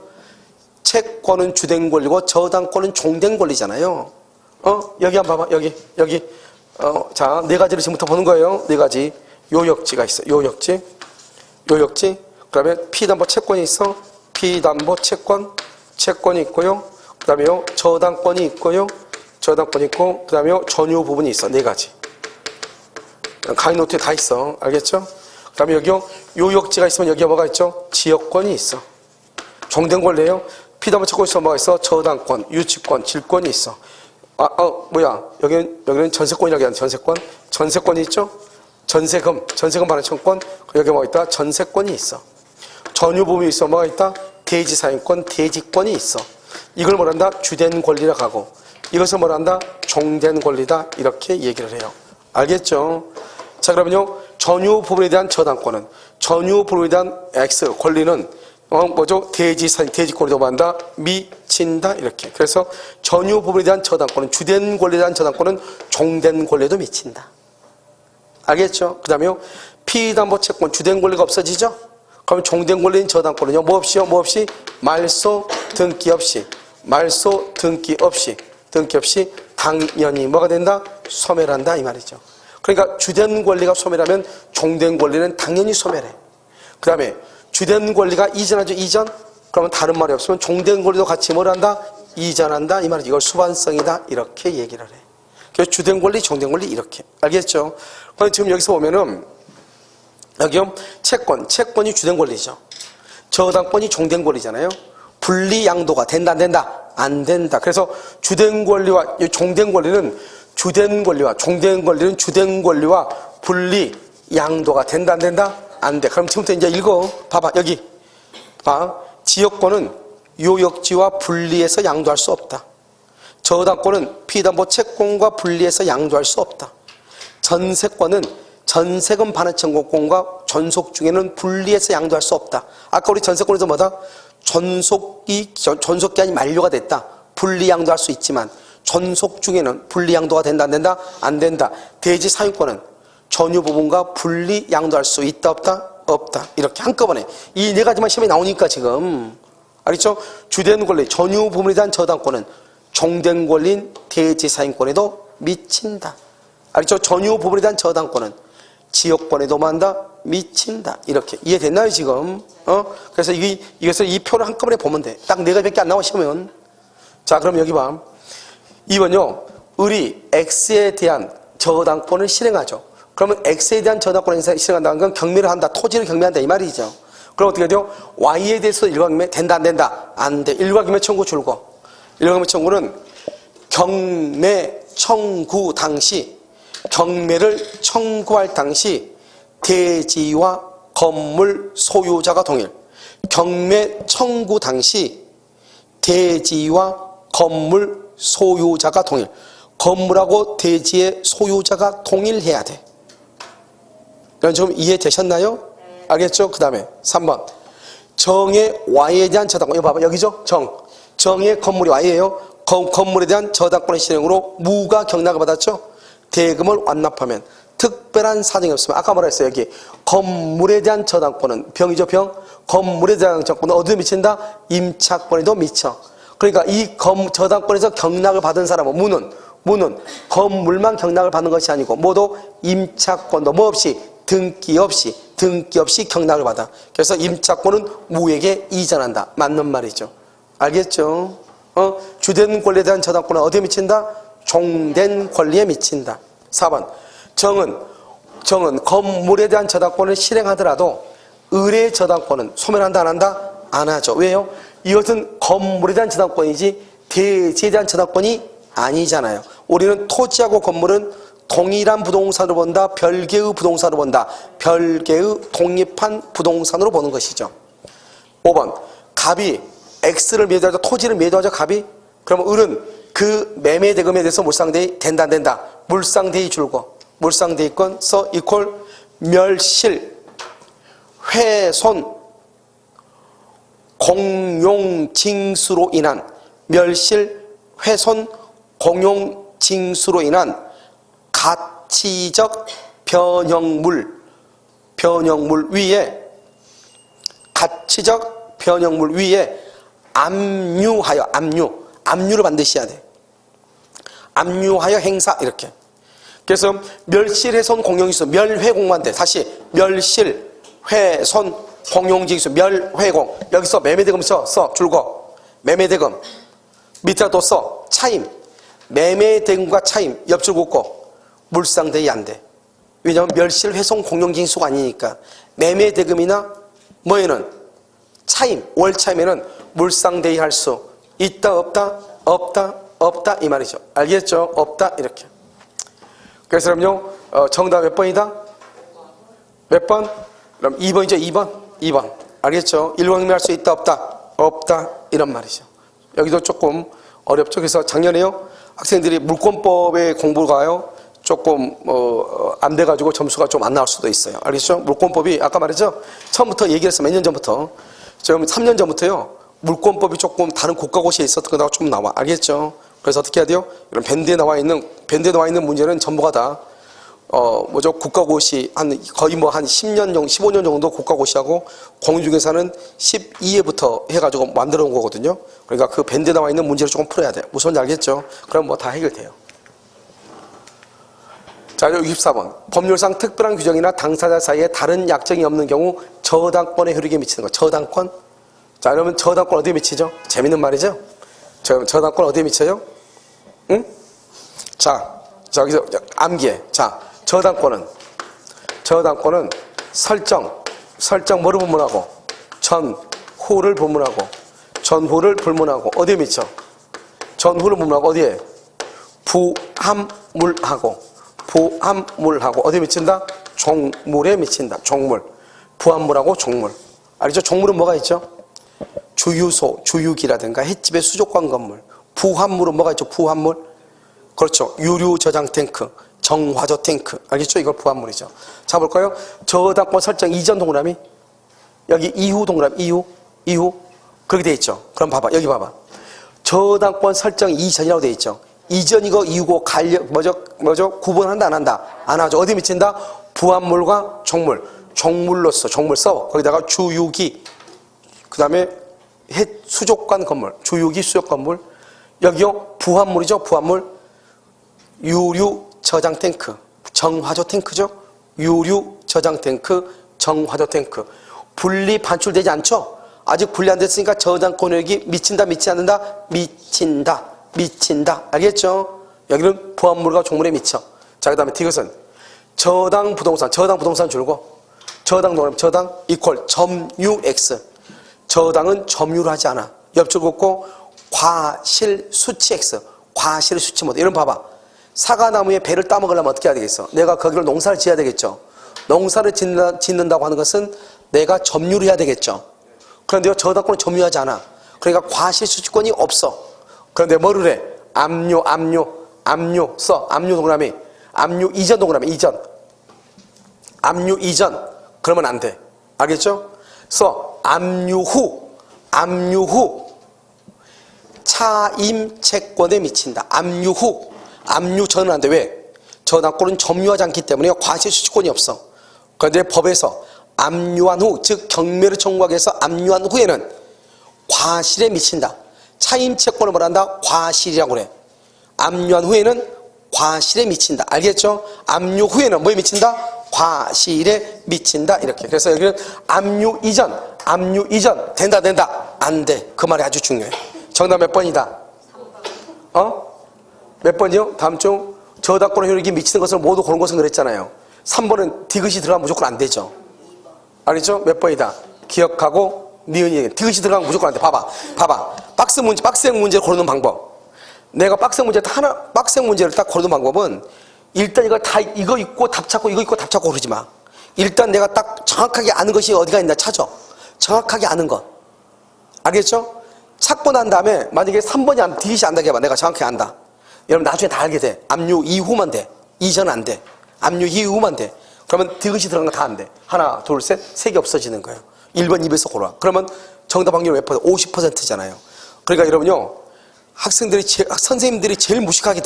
채권은 주된 권리고 저당권은 종된 권리잖아요. 여기 한번 봐봐. 여기. 자, 네 가지를 지금부터 보는 거예요. 네 가지. 요역지가 있어. 요역지. 그 다음에 피담보 채권이 있어. 피담보 채권이 있고요. 그 다음에요, 저당권이 있고요. 저당권이 있고, 그 다음에요, 전유 부분이 있어. 네 가지. 강의 노트에 다 있어. 알겠죠? 그 다음에 여기요, 요역지가 있으면 여기에 뭐가 있죠? 지역권이 있어. 종된 권리예요. 피담보 채권이 있으면 뭐가 있어? 저당권, 유치권, 질권이 있어. 여기는 전세권이라고 하는 전세권이 있죠? 전세금 반환 청권, 여기 뭐가 있다? 전세권이 있어. 전유 부분이 있어. 뭐가 있다? 대지 사용권, 대지권이 있어. 이걸 뭐란다? 주된 권리라고 하고, 이것을 뭐란다? 종된 권리다. 이렇게 얘기를 해요. 알겠죠? 자, 그러면요, 전유 부분에 대한 저당권은, 전유 부분에 대한 X 권리는 뭐죠? 대지권이 넘어간다? 미친다? 이렇게. 그래서 전유 부분에 대한 저당권은, 주된 권리에 대한 저당권은 종된 권리에도 미친다. 알겠죠? 그 다음에요, 피담보 채권, 주된 권리가 없어지죠? 그러면 종된 권리인 저당권은요, 뭐 없이? 말소, 등기 없이. 등기 없이 당연히 뭐가 된다? 소멸한다, 이 말이죠. 그러니까 주된 권리가 소멸하면 종된 권리는 당연히 소멸해. 그 다음에 주된 권리가 이전하죠, 이전? 그러면 다른 말이 없으면 종된 권리도 같이 뭘 한다? 이전한다, 이 말이죠. 이걸 수반성이다, 이렇게 얘기를 해. 그래서 주된 권리, 종된 권리, 이렇게. 알겠죠? 그럼 지금 여기서 보면은, 여기요, 채권이 주된 권리죠. 저당권이 종된 권리잖아요. 분리 양도가 된다, 안 된다? 안 된다. 그래서 주된 권리와 종된 권리는 주된 권리와 종된 권리는 주된 권리와 분리 양도가 된다, 안 된다? 안 돼. 그럼 지금부터 이제 읽어. 봐봐, 여기. 봐. 지역권은 요역지와 분리해서 양도할 수 없다. 저당권은 피담보 채권과 분리해서 양도할 수 없다. 전세권은 전세금 반환 청구권과 전속 중에는 분리해서 양도할 수 없다. 아까 우리 전세권에서 뭐다? 전속기한이 만료가 됐다. 분리 양도할 수 있지만 전속 중에는 분리 양도가 된다, 안 된다? 안 된다. 대지 사유권은 전유 부분과 분리 양도할 수 있다, 없다? 없다. 이렇게 한꺼번에 이 네 가지만 시험에 나오니까 지금 알겠죠? 주된 권리, 전유 부분에 대한 저당권은 종된 권리인 대지 사유권에도 미친다. 알겠죠? 전유 부분에 대한 저당권은 지역권에도 만다? 미친다. 이렇게. 이해됐나요, 지금? 그래서 이것을 이 표를 한꺼번에 보면 돼. 딱 네 가지밖에 안 나와, 시험은. 자, 그럼 여기 봐. 2번요. 을이 X에 대한 저당권을 실행하죠. 그러면 X에 대한 저당권 행사 실행한다는 건 경매를 한다. 토지를 경매한다 이 말이죠. 그럼 어떻게 돼요? Y에 대해서 일괄경매 된다 안 된다? 안 돼. 일괄경매 청구 줄거. 일괄경매 청구는 경매 청구 당시 경매를 청구할 당시 대지와 건물 소유자가 동일. 경매 청구 당시 대지와 건물 소유자가 동일. 건물하고 대지의 소유자가 동일해야 돼. 그럼 좀 이해되셨나요? 알겠죠? 그 다음에 3번. 정의 Y에 대한 저당권. 이거 봐봐. 여기죠? 정의 건물이 Y예요. 건물에 대한 저당권의 실행으로 무가 경락을 받았죠? 대금을 완납하면 특별한 사정이 없으면 아까 뭐라 했어요? 여기 건물에 대한 저당권은 병이죠, 병. 건물에 대한 저당권은 어디에 미친다? 임차권에도 미쳐. 그러니까 이 저당권에서 경락을 받은 사람은 무는 건물만 경락을 받는 것이 아니고 모두 임차권도 뭐 없이 등기 없이 경락을 받아. 그래서 임차권은 무에게 이전한다. 맞는 말이죠. 알겠죠? 주된 권리에 대한 저당권은 어디에 미친다? 종된 권리에 미친다. 4번. 정은 건물에 대한 저당권을 실행하더라도 을의 저당권은 소멸한다 안 한다? 안 하죠. 왜요? 이것은 건물에 대한 저당권이지 대지에 대한 저당권이 아니잖아요. 우리는 토지하고 건물은 동일한 부동산으로 본다. 별개의 부동산으로 본다. 별개의 독립한 부동산으로 보는 것이죠. 5번. 갑이 X를 매도하자 토지를 매도하자 갑이. 그러면 을은 그 매매 대금에 대해서 물상대의 된다 안 된다. 물상대의 줄거. 물상대의권 써 이퀄 멸실 훼손 공용징수로 인한 멸실 훼손 공용징수로 인한 가치적 변형물 위에 가치적 변형물 위에 압류를 반드시 해야 돼. 압류하여 행사 이렇게. 그래서 멸실훼손 공용징수 멸회공만 돼. 다시 멸실훼손 공용징수 멸회공. 여기서 매매대금 써 줄거. 매매대금 밑에다 또 써 차임. 매매대금과 차임 옆줄 긋고 물상대의 안 돼. 왜냐하면 멸실훼손 공용징수가 아니니까. 매매대금이나 뭐에는 차임 월차임에는 물상대의 할 수 있다 없다 이 말이죠. 알겠죠? 없다 이렇게. 그래서 그럼요 정답 몇 번이다? 몇 번? 그럼 2번이죠. 2번 알겠죠? 일광경매 할 수 있다 없다 이런 말이죠. 여기도 조금 어렵죠. 그래서 작년에요 학생들이 물권법의 공부가요 조금 안 돼가지고 점수가 좀 안 나올 수도 있어요. 알겠죠? 물권법이 아까 말했죠? 처음부터 얘기했어. 몇 년 전부터. 지금 3년 전부터요 물권법이 조금 다른 국가고시에 있었던 거다가 좀 나와. 알겠죠? 그래서 어떻게 해야 돼요? 이런 밴드에 나와 있는 문제는 전부가 다 국가고시 거의 한 10년 정도 15년 정도 국가고시하고 공중에서는 12회부터 해가지고 만들어 놓은 거거든요. 그러니까 그 밴드에 나와 있는 문제를 조금 풀어야 돼요. 무슨 말인지 알겠죠? 그럼 뭐 다 해결돼요. 자, 64번. 법률상 특별한 규정이나 당사자 사이에 다른 약정이 없는 경우 저당권의 효력에 미치는 거. 저당권? 자, 그러면 저당권 어디에 미치죠? 재밌는 말이죠? 저당권 어디에 미쳐요? 응? 자, 저기서 암기해. 자, 저당권은 설정 뭐를 불문하고? 전후를 불문하고 어디에 미쳐? 전후를 불문하고 어디에? 부합물하고 어디에 미친다? 종물에 미친다. 종물. 부합물하고 종물. 알죠? 종물은 뭐가 있죠? 주유소, 주유기라든가 횟집의 수족관 건물. 부합물은 뭐가 있죠? 부합물. 그렇죠. 유류 저장 탱크, 정화조 탱크. 알겠죠? 이걸 부합물이죠. 자, 볼까요? 저당권 설정 이전 동그라미. 여기 이후 동그라미. 이후. 그렇게 돼 있죠. 그럼 봐봐. 여기 봐봐. 저당권 설정 이전이라고 돼 있죠. 이전이고 이후고 구분한다 안 한다? 안 하죠. 어디 미친다? 부합물과 종물. 종물로서 종물 써. 거기다가 주유기. 그 다음에 수족관 건물. 주유기 수족 건물. 여기요. 부합물이죠. 부합물. 유류 저장 탱크. 정화조 탱크죠. 유류 저장 탱크. 정화조 탱크. 분리 반출되지 않죠? 아직 분리 안 됐으니까 저당권력이 미친다 미치지 않는다? 미친다. 알겠죠? 여기는 부합물과 종물에 미쳐. 자, 그 다음에 디귿은 저당 부동산 줄고, 저당 이퀄 점유 X. 저당은 점유를 하지 않아. 옆줄 긋고, 과실 수치 X. 과실 수치 모드. 이런 봐봐. 사과나무에 배를 따먹으려면 어떻게 해야 되겠어? 내가 거기를 농사를 지어야 되겠죠. 농사를 짓는다고 하는 것은 내가 점유를 해야 되겠죠. 그런데 저당권은 점유하지 않아. 그러니까 과실 수치권이 없어. 그런데 뭐를 해? 압류 써. 압류 동그라미. 압류 이전 동그라미. 이전. 압류 이전. 그러면 안 돼. 알겠죠? 압류 후 차임 채권에 미친다. 압류 후. 압류 전은 안 돼. 왜? 저당권은 점유하지 않기 때문에 과실 수치권이 없어. 그런데 법에서 압류한 후, 즉 경매를 청구하기 위해서 압류한 후에는 과실에 미친다. 차임 채권을 뭐란다? 과실이라고 그래. 압류한 후에는 과실에 미친다. 알겠죠? 압류 후에는 뭐에 미친다? 과실에 미친다. 이렇게. 그래서 여기는 압류 이전 된다 안 돼. 그 말이 아주 중요해. 정답 몇 번이다? 몇 번이요? 다음 중 저당권 효력이 미치는 것을 모두 고른 것은 그랬잖아요. 3번은 디귿이 들어가면 무조건 안 되죠. 알겠죠? 몇 번이다? 기억하고 니은이 디귿이 들어가면 무조건 안 돼. 봐봐. 빡생 문제를 고르는 방법. 내가 빡생 문제를 딱 고르는 방법은 일단 이거 있고 답 찾고 이거 있고 답 찾고 고르지 마. 일단 내가 딱 정확하게 아는 것이 어디가 있나 찾아. 정확하게 아는 것. 알겠죠? 찾고 난 다음에 만약에 3번이 디귿이 안다고 해봐. 내가 정확히 안다. 여러분 나중에 다 알게 돼. 압류 이후만 돼. 이전은 안 돼. 압류 이후만 돼. 그러면 디귿이 들어간 거 다 안 돼. 하나, 둘, 셋, 세 개 없어지는 거예요. 1번, 2번에서 고르라. 그러면 정답 확률이 몇 퍼센트? 50%잖아요. 그러니까 여러분요, 선생님들이 제일 무식하게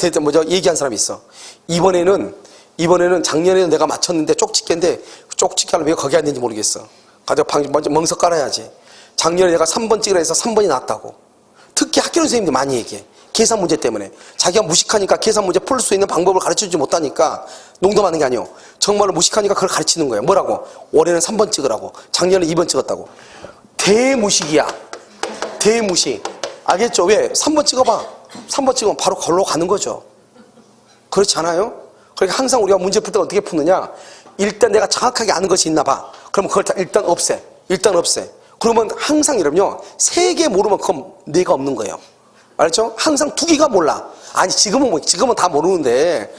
얘기한 사람이 있어. 이번에는 작년에는 내가 맞췄는데 쪽집게인데 쪽집게 하려면 왜 거기 앉는지 모르겠어. 가서 먼저 멍석 깔아야지. 작년에 내가 3번 찍으라 해서 3번이 나왔다고. 특히 학교 선생님들 많이 얘기해. 계산 문제 때문에. 자기가 무식하니까 계산 문제 풀 수 있는 방법을 가르쳐주지 못하니까 농담하는 게 아니오. 정말로 무식하니까 그걸 가르치는 거예요. 뭐라고? 올해는 3번 찍으라고. 작년에 2번 찍었다고. 대무식이야. 대무식. 알겠죠? 왜? 3번 찍어봐. 3번 찍으면 바로 걸로 가는 거죠. 그렇지 않아요? 그러니까 항상 우리가 문제 풀 때 어떻게 푸느냐? 일단 내가 정확하게 아는 것이 있나 봐. 그럼 그걸 일단 없애. 그러면 항상 이러면요. 3개 모르면 그건 내가 없는 거예요. 알죠? 항상 2개가 몰라. 아니 지금은 다 모르는데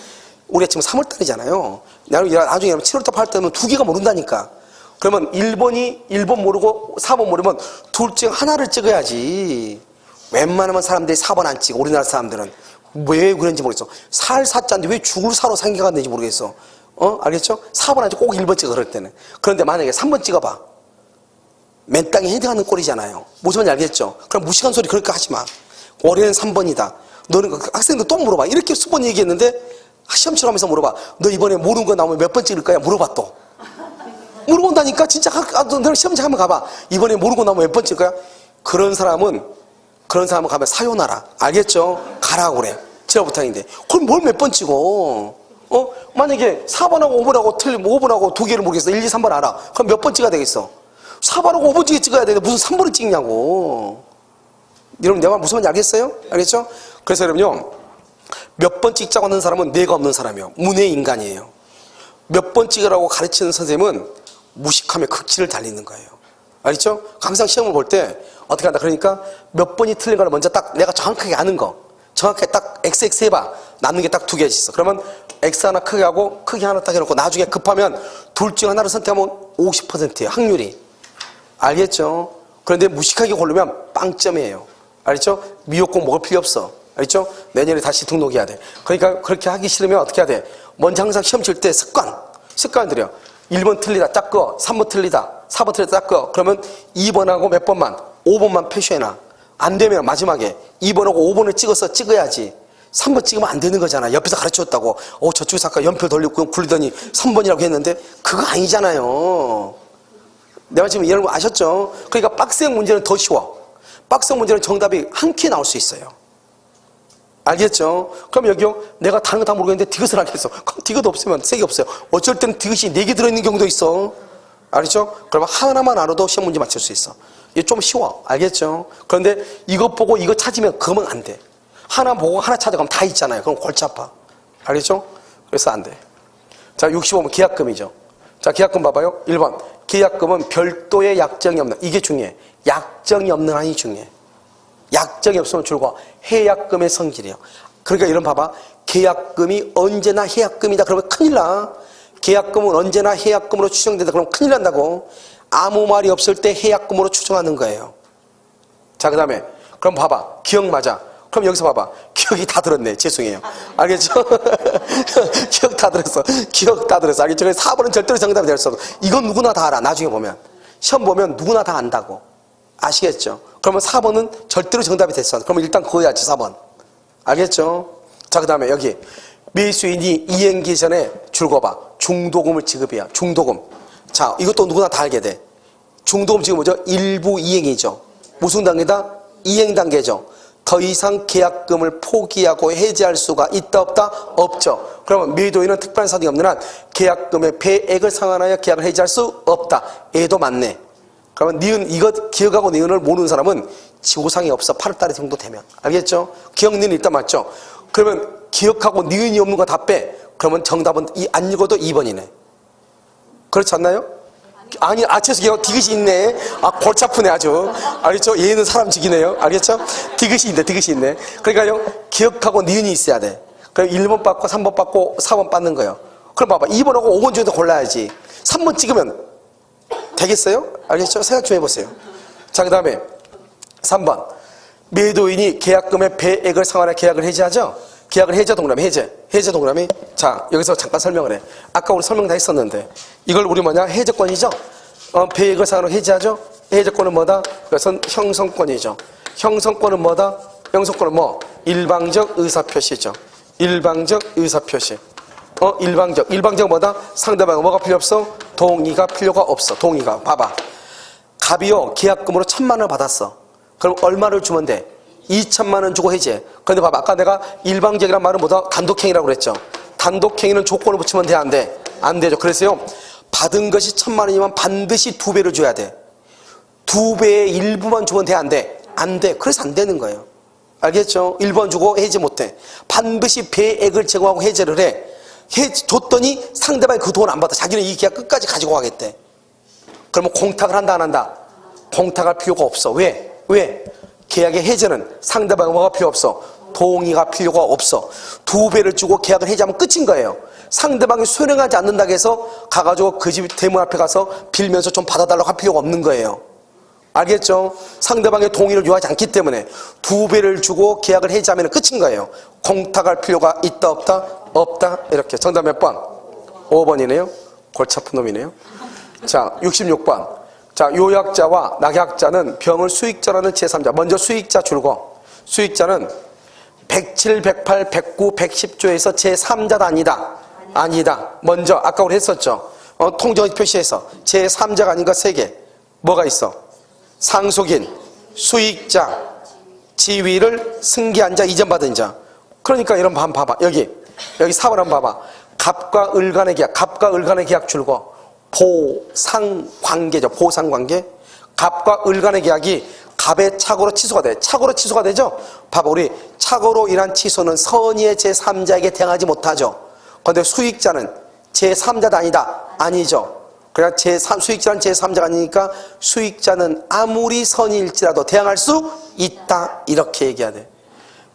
우리가 지금 3월달이잖아요. 나중에 7월달 8월달이면 2개가 모른다니까. 그러면 1번 모르고 4번 모르면 둘 중 하나를 찍어야지. 웬만하면 사람들이 4번 안 찍어. 우리나라 사람들은 왜 그런지 모르겠어. 살 사자인데 왜 죽을 사로 상기가 되는지 모르겠어. 알겠죠? 4번 안 찍고 꼭 1번 찍어. 그럴 때는. 그런데 만약에 3번 찍어봐. 맨 땅에 헤딩하는 꼴이잖아요. 무슨 말인지 알겠죠? 그럼 무식한 소리 그렇게 하지 마. 올해는 3번이다. 너는 학생들 또 물어봐. 이렇게 수번 얘기했는데 시험 치러가면서 물어봐. 너 이번에 모르는 거 나오면 몇 번 찍을 거야? 물어봐 또. 물어본다니까 진짜. 너는 시험장 한번 가봐. 이번에 모르고 나오면 몇 번 찍을 거야? 그런 사람은 가면 사요나라. 알겠죠? 가라고 그래. 7월부터인데. 그럼 뭘 몇 번 찍어? 만약에 4번하고 5번하고 틀리면 5번하고 2개를 모르겠어. 1, 2, 3번 알아. 그럼 몇 번 찍어야 되겠어? 4번하고 5번 찍어야 되는데 무슨 3번을 찍냐고. 여러분 내 말 무슨 말인지 알겠어요? 알겠죠? 그래서 여러분요, 몇 번 찍자고 하는 사람은 뇌가 없는 사람이에요. 문외 인간이에요. 몇 번 찍으라고 가르치는 선생님은 무식함에 극치를 달리는 거예요. 알겠죠? 항상 시험을 볼 때 어떻게 한다. 그러니까 몇 번이 틀린 걸 먼저 딱 내가 정확하게 아는 거, 정확하게 딱 XX 해봐. 남는 게 딱 2개 있어. 그러면 X 하나 크게 하고 크게 하나 딱 해놓고 나중에 급하면 둘 중 하나를 선택하면 50%예요. 확률이. 알겠죠? 그런데 무식하게 고르면 빵점이에요. 알겠죠? 미역국 먹을 필요 없어. 알겠죠? 내년에 다시 등록해야 돼. 그러니까 그렇게 하기 싫으면 어떻게 해야 돼? 먼저 항상 시험 칠 때 습관 들여. 1번 틀리다 딱 꺼. 3번 틀리다. 4번 틀리다 딱 꺼. 그러면 2번하고 몇 번만 5번만 표시해놔. 안 되면 마지막에 2번하고 5번을 찍어야지. 3번 찍으면 안 되는 거잖아. 옆에서 가르쳐줬다고. 저쪽에서 아까 연표 돌리고 굴리더니 3번이라고 했는데 그거 아니잖아요. 내가 지금 이런 거 아셨죠? 그러니까 빡센 문제는 더 쉬워. 빡센 문제는 정답이 한 큐에 나올 수 있어요. 알겠죠? 그럼 여기요, 내가 다른 거 다 모르겠는데 디귿을 하겠어. 그럼 디귿 없으면 3개 없어요. 어쩔 때는 디귿이 4개 들어있는 경우도 있어. 알겠죠? 그러면 하나만 알아도 시험 문제 맞출 수 있어. 이게 좀 쉬워. 알겠죠? 그런데 이거 보고 이거 찾으면 그러면 안 돼. 하나 보고 하나 찾아가면 다 있잖아요. 그럼 골치 아파. 알겠죠? 그래서 안 돼. 자, 65번 계약금이죠. 자, 계약금 봐봐요. 1번. 계약금은 별도의 약정이 없는, 이게 중요해. 약정이 없는 한이 중요해. 약정이 없으면 줄과 해약금의 성질이에요. 그러니까 이런 봐봐. 계약금이 언제나 해약금이다. 그러면 큰일 나. 계약금은 언제나 해약금으로 추정된다. 그러면 큰일 난다고. 아무 말이 없을 때 해약금으로 추정하는 거예요. 자, 그 다음에 그럼 봐봐. 기억 맞아. 그럼 여기서 봐봐. 기억이 다 들었네. 죄송해요. 알겠죠? 기억 다 들었어. 기억 다 들었어. 알겠죠? 그래서 4번은 절대로 정답이 될 수 없어. 이건 누구나 다 알아. 나중에 보면. 시험 보면 누구나 다 안다고. 아시겠죠? 그러면 4번은 절대로 정답이 됐어. 그러면 일단 그거 해야지, 4번. 알겠죠? 자, 그 다음에 여기. 매수인이 이행기 전에 줄거봐. 중도금을 지급해야. 중도금. 자, 이것도 누구나 다 알게 돼. 중도금 지금 뭐죠? 일부 이행이죠. 무슨 단계다? 이행 단계죠. 더 이상 계약금을 포기하고 해지할 수가 있다 없다? 없죠. 그러면 매도인은 특별한 사정이 없는 한 계약금의 배액을 상환하여 계약을 해지할 수 없다. 얘도 맞네. 그러면 니은, 이것 기억하고 니은을 모르는 사람은 지고상이 없어. 8월달에 정도 되면. 알겠죠? 기억 니은 일단 맞죠? 그러면 기억하고 니은이 없는 거 다 빼. 그러면 정답은 안 읽어도 2번이네. 그렇지 않나요? 아니, 죄송해요. 디귿이 있네. 골치 아프네, 아주. 알겠죠? 얘는 사람 죽이네요. 알겠죠? 디귿이 있네. 그러니까요, 기억하고 니은이 있어야 돼. 그럼 1번 받고, 3번 받고, 4번 받는 거예요. 그럼 봐봐. 2번하고 5번 중에서 골라야지. 3번 찍으면 되겠어요? 알겠죠? 생각 좀 해보세요. 자, 그 다음에 3번. 매도인이 계약금의 배액을 상환해 계약을 해지하죠? 계약을 해제 동그라미, 해제 동그라미. 자, 여기서 잠깐 설명을 해. 아까 우리 설명 다 했었는데 이걸 우리 뭐냐? 해제권이죠? 배액을 상환하고 해지하죠? 해제권은 뭐다? 그것은 형성권이죠. 형성권은 뭐다? 형성권은 뭐? 일방적 의사표시죠. 일방적 의사표시. 일방적 뭐다? 상대방은 뭐가 필요 없어? 동의가 필요가 없어. 동의가. 봐봐. 갑이요, 계약금으로 1,000만 원을 받았어. 그럼 얼마를 주면 돼? 2,000만 원 주고 해지해. 그런데 봐봐. 아까 내가 일방적이란 말은 뭐다? 단독행위라고 그랬죠. 단독행위는 조건을 붙이면 돼? 안 돼? 안 되죠. 그래서요, 받은 것이 1,000만 원이면 반드시 2배를 줘야 돼. 2배의 일부만 주면 돼? 안 돼? 안 돼. 그래서 안 되는 거예요. 알겠죠? 1번 주고 해지 못 해. 반드시 배액을 제공하고 해제를 해. 줬더니 상대방이 그 돈 안 받아. 자기는 이 계약 끝까지 가지고 가겠대. 그러면 공탁을 한다 안 한다? 공탁할 필요가 없어. 왜? 계약의 해제는 상대방의 뭐가 필요 없어? 동의가 필요가 없어. 2배를 주고 계약을 해지하면 끝인 거예요. 상대방이 수령하지 않는다고 해서 가가지고 그 집 대문 앞에 가서 빌면서 좀 받아달라고 할 필요가 없는 거예요. 알겠죠? 상대방의 동의를 요하지 않기 때문에 2배를 주고 계약을 해지하면 끝인 거예요. 공탁할 필요가 있다 없다? 없다. 이렇게. 정답 몇 번? 5번이네요. 골치 아픈 놈이네요. 자, 66번. 자, 요약자와 낙약자는 병을 수익자라는 제3자. 먼저 수익자 줄거. 수익자는 107, 108, 109, 110조에서 제3자다 아니다? 아니다. 먼저 아까 우리 했었죠. 통정의 표시에서 제3자가 아닌 거 3개. 뭐가 있어? 상속인, 수익자, 지위를 승계한 자, 이전받은 자. 그러니까 이런 반 봐봐. 여기 4번 한번 봐봐. 갑과 을 간의 계약. 갑과 을 간의 계약 줄거. 보상관계죠. 보상관계. 갑과 을 간의 계약이 갑의 착오로 취소가 돼. 착오로 취소가 되죠? 봐봐. 우리 착오로 인한 취소는 선의의 제3자에게 대항하지 못하죠. 그런데 수익자는 제3자도 아니다? 아니죠. 그냥 수익자는 제3자가 아니니까 수익자는 아무리 선의일지라도 대항할 수 있다. 이렇게 얘기해야 돼.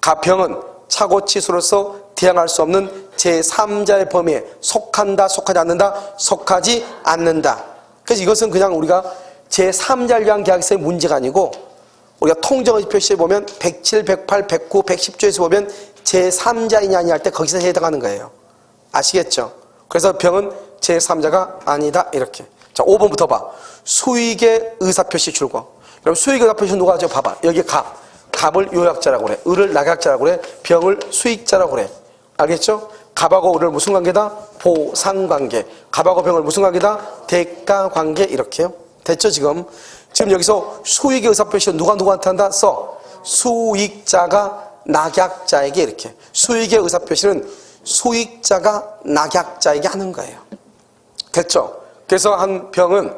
갑형은 착오 취소로서 대항할 수 없는 제3자의 범위에 속한다, 속하지 않는다? 속하지 않는다. 그래서 이것은 그냥 우리가 제3자를 위한 계약서의 문제가 아니고 우리가 통정의 표시에 보면 107, 108, 109, 110조에서 보면 제3자이냐 아니냐 할 때 거기서 해당하는 거예요. 아시겠죠? 그래서 병은 제3자가 아니다. 이렇게. 자, 5번부터 봐. 수익의 의사표시 줄거. 그럼 수익의 의사표시 누가 하죠? 봐봐. 여기 갑을 요약자라고 그래. 을을 낙약자라고 그래. 병을 수익자라고 그래. 알겠죠? 갑하고 을을 무슨 관계다? 보상관계. 갑하고 병을 무슨 관계다? 대가관계. 이렇게요. 됐죠 지금? 지금 여기서 수익의 의사표시는 누구한테 한다? 수익자가 낙약자에게 이렇게. 수익의 의사표시는 수익자가 낙약자에게 하는 거예요. 됐죠? 그래서 한 병은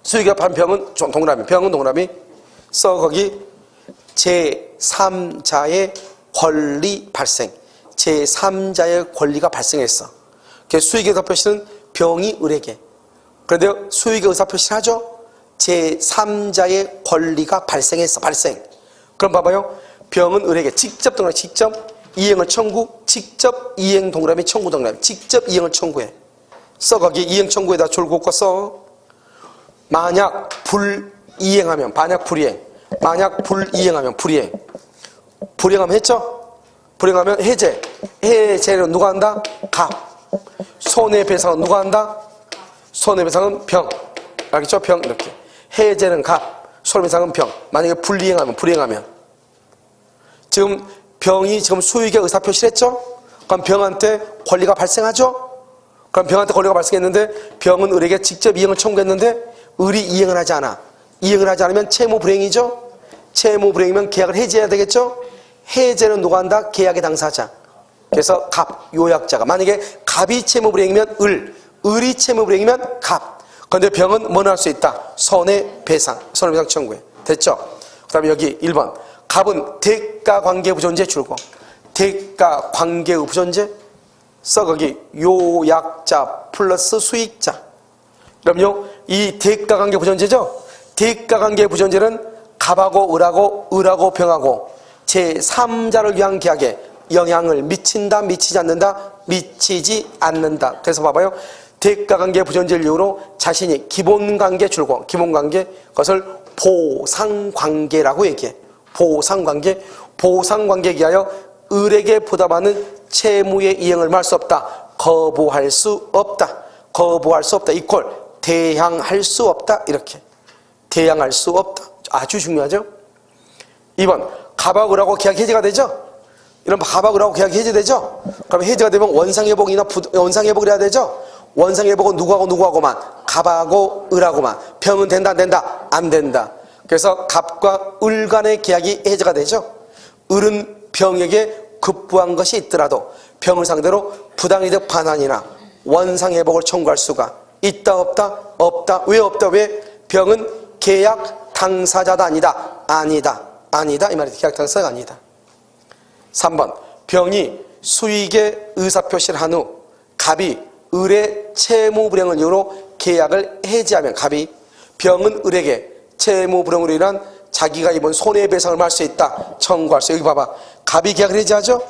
수익의 한 병은 동그라미. 병은 동그라미. 거기 제3자의 권리 발생. 제3자의 권리가 발생했어. 수익의 의사표시는 병이 을에게. 그런데 수익의 의사표시를 하죠. 제3자의 권리가 발생했어. 발생. 그럼 봐봐요. 병은 을에게 직접 동그라미 직접 이행을 청구, 직접 이행 동그라미 청구 동그라미 직접 이행을 청구해. 써 거기 이행 청구에다 줄긋고 써. 만약 불이행하면 만약 불이행. 만약 불이행하면 불이행. 불이행하면 했죠? 불이행하면 해제. 해제는 누가 한다? 갑. 손해배상은 누가 한다? 손해배상은 병. 알겠죠? 병 이렇게. 해제는 갑. 손해배상은 병. 만약에 불이행하면 불이행하면 지금 병이 지금 수익의 의사표시를 했죠? 그럼 병한테 권리가 발생하죠? 그럼 병한테 권리가 발생했는데 병은 을에게 직접 이행을 청구했는데 을이 이행을 하지 않아. 이행을 하지 않으면 채무 불이행이죠? 채무 불이행이면 계약을 해지해야 되겠죠? 해제는 누가 한다? 계약의 당사자. 그래서 갑, 요약자가. 만약에 갑이 채무 불이행이면 을이 채무 불이행이면 갑. 그런데 병은 뭐는 할 수 있다? 손해배상 청구해. 됐죠? 그 다음에 여기 1번. 갑은 대가관계부존재 줄고. 대가관계의 부존재. 써 거기 요약자 플러스 수익자. 그럼요 이 대가관계부존재죠. 대가관계부존재는 갑하고 을하고 병하고 제3자를 위한 계약에 영향을 미친다 미치지 않는다 미치지 않는다. 그래서 봐봐요. 대가관계부존재를 이유로 자신이 기본관계 줄고 기본관계 그것을 보상관계라고 얘기해. 보상관계에 기하여 을에게 부담하는 채무의 이행을 할 수 없다. 거부할 수 없다. 이퀄 대항할 수 없다. 이렇게 대항할 수 없다. 아주 중요하죠. 2번 갑하고 을하고 계약 해지가 되죠. 이런 갑하고 을하고 계약 해지되죠. 그럼 해지가 되면 원상회복이나 원상회복을 해야 되죠. 원상회복은 누구하고만 갑하고 을하고만. 병은 된다 안 된다? 안 된다. 그래서 갑과 을 간의 계약이 해지가 되죠. 을은 병에게 급부한 것이 있더라도 병을 상대로 부당이득 반환이나 원상회복을 청구할 수가 있다 없다? 없다. 왜 없다? 왜? 병은 계약 당사자다 아니다. 아니다 이 말이지. 계약 당사자가 아니다. 3번 병이 수익의 의사표시를 한 후 갑이 을의 채무불이행을 이유로 계약을 해지하면 갑이 병은 을에게 채무불이행으로 인한 자기가 입은 손해배상을 할 수 있다. 청구할 수. 여기 봐봐. 갑이 계약을 해지하죠?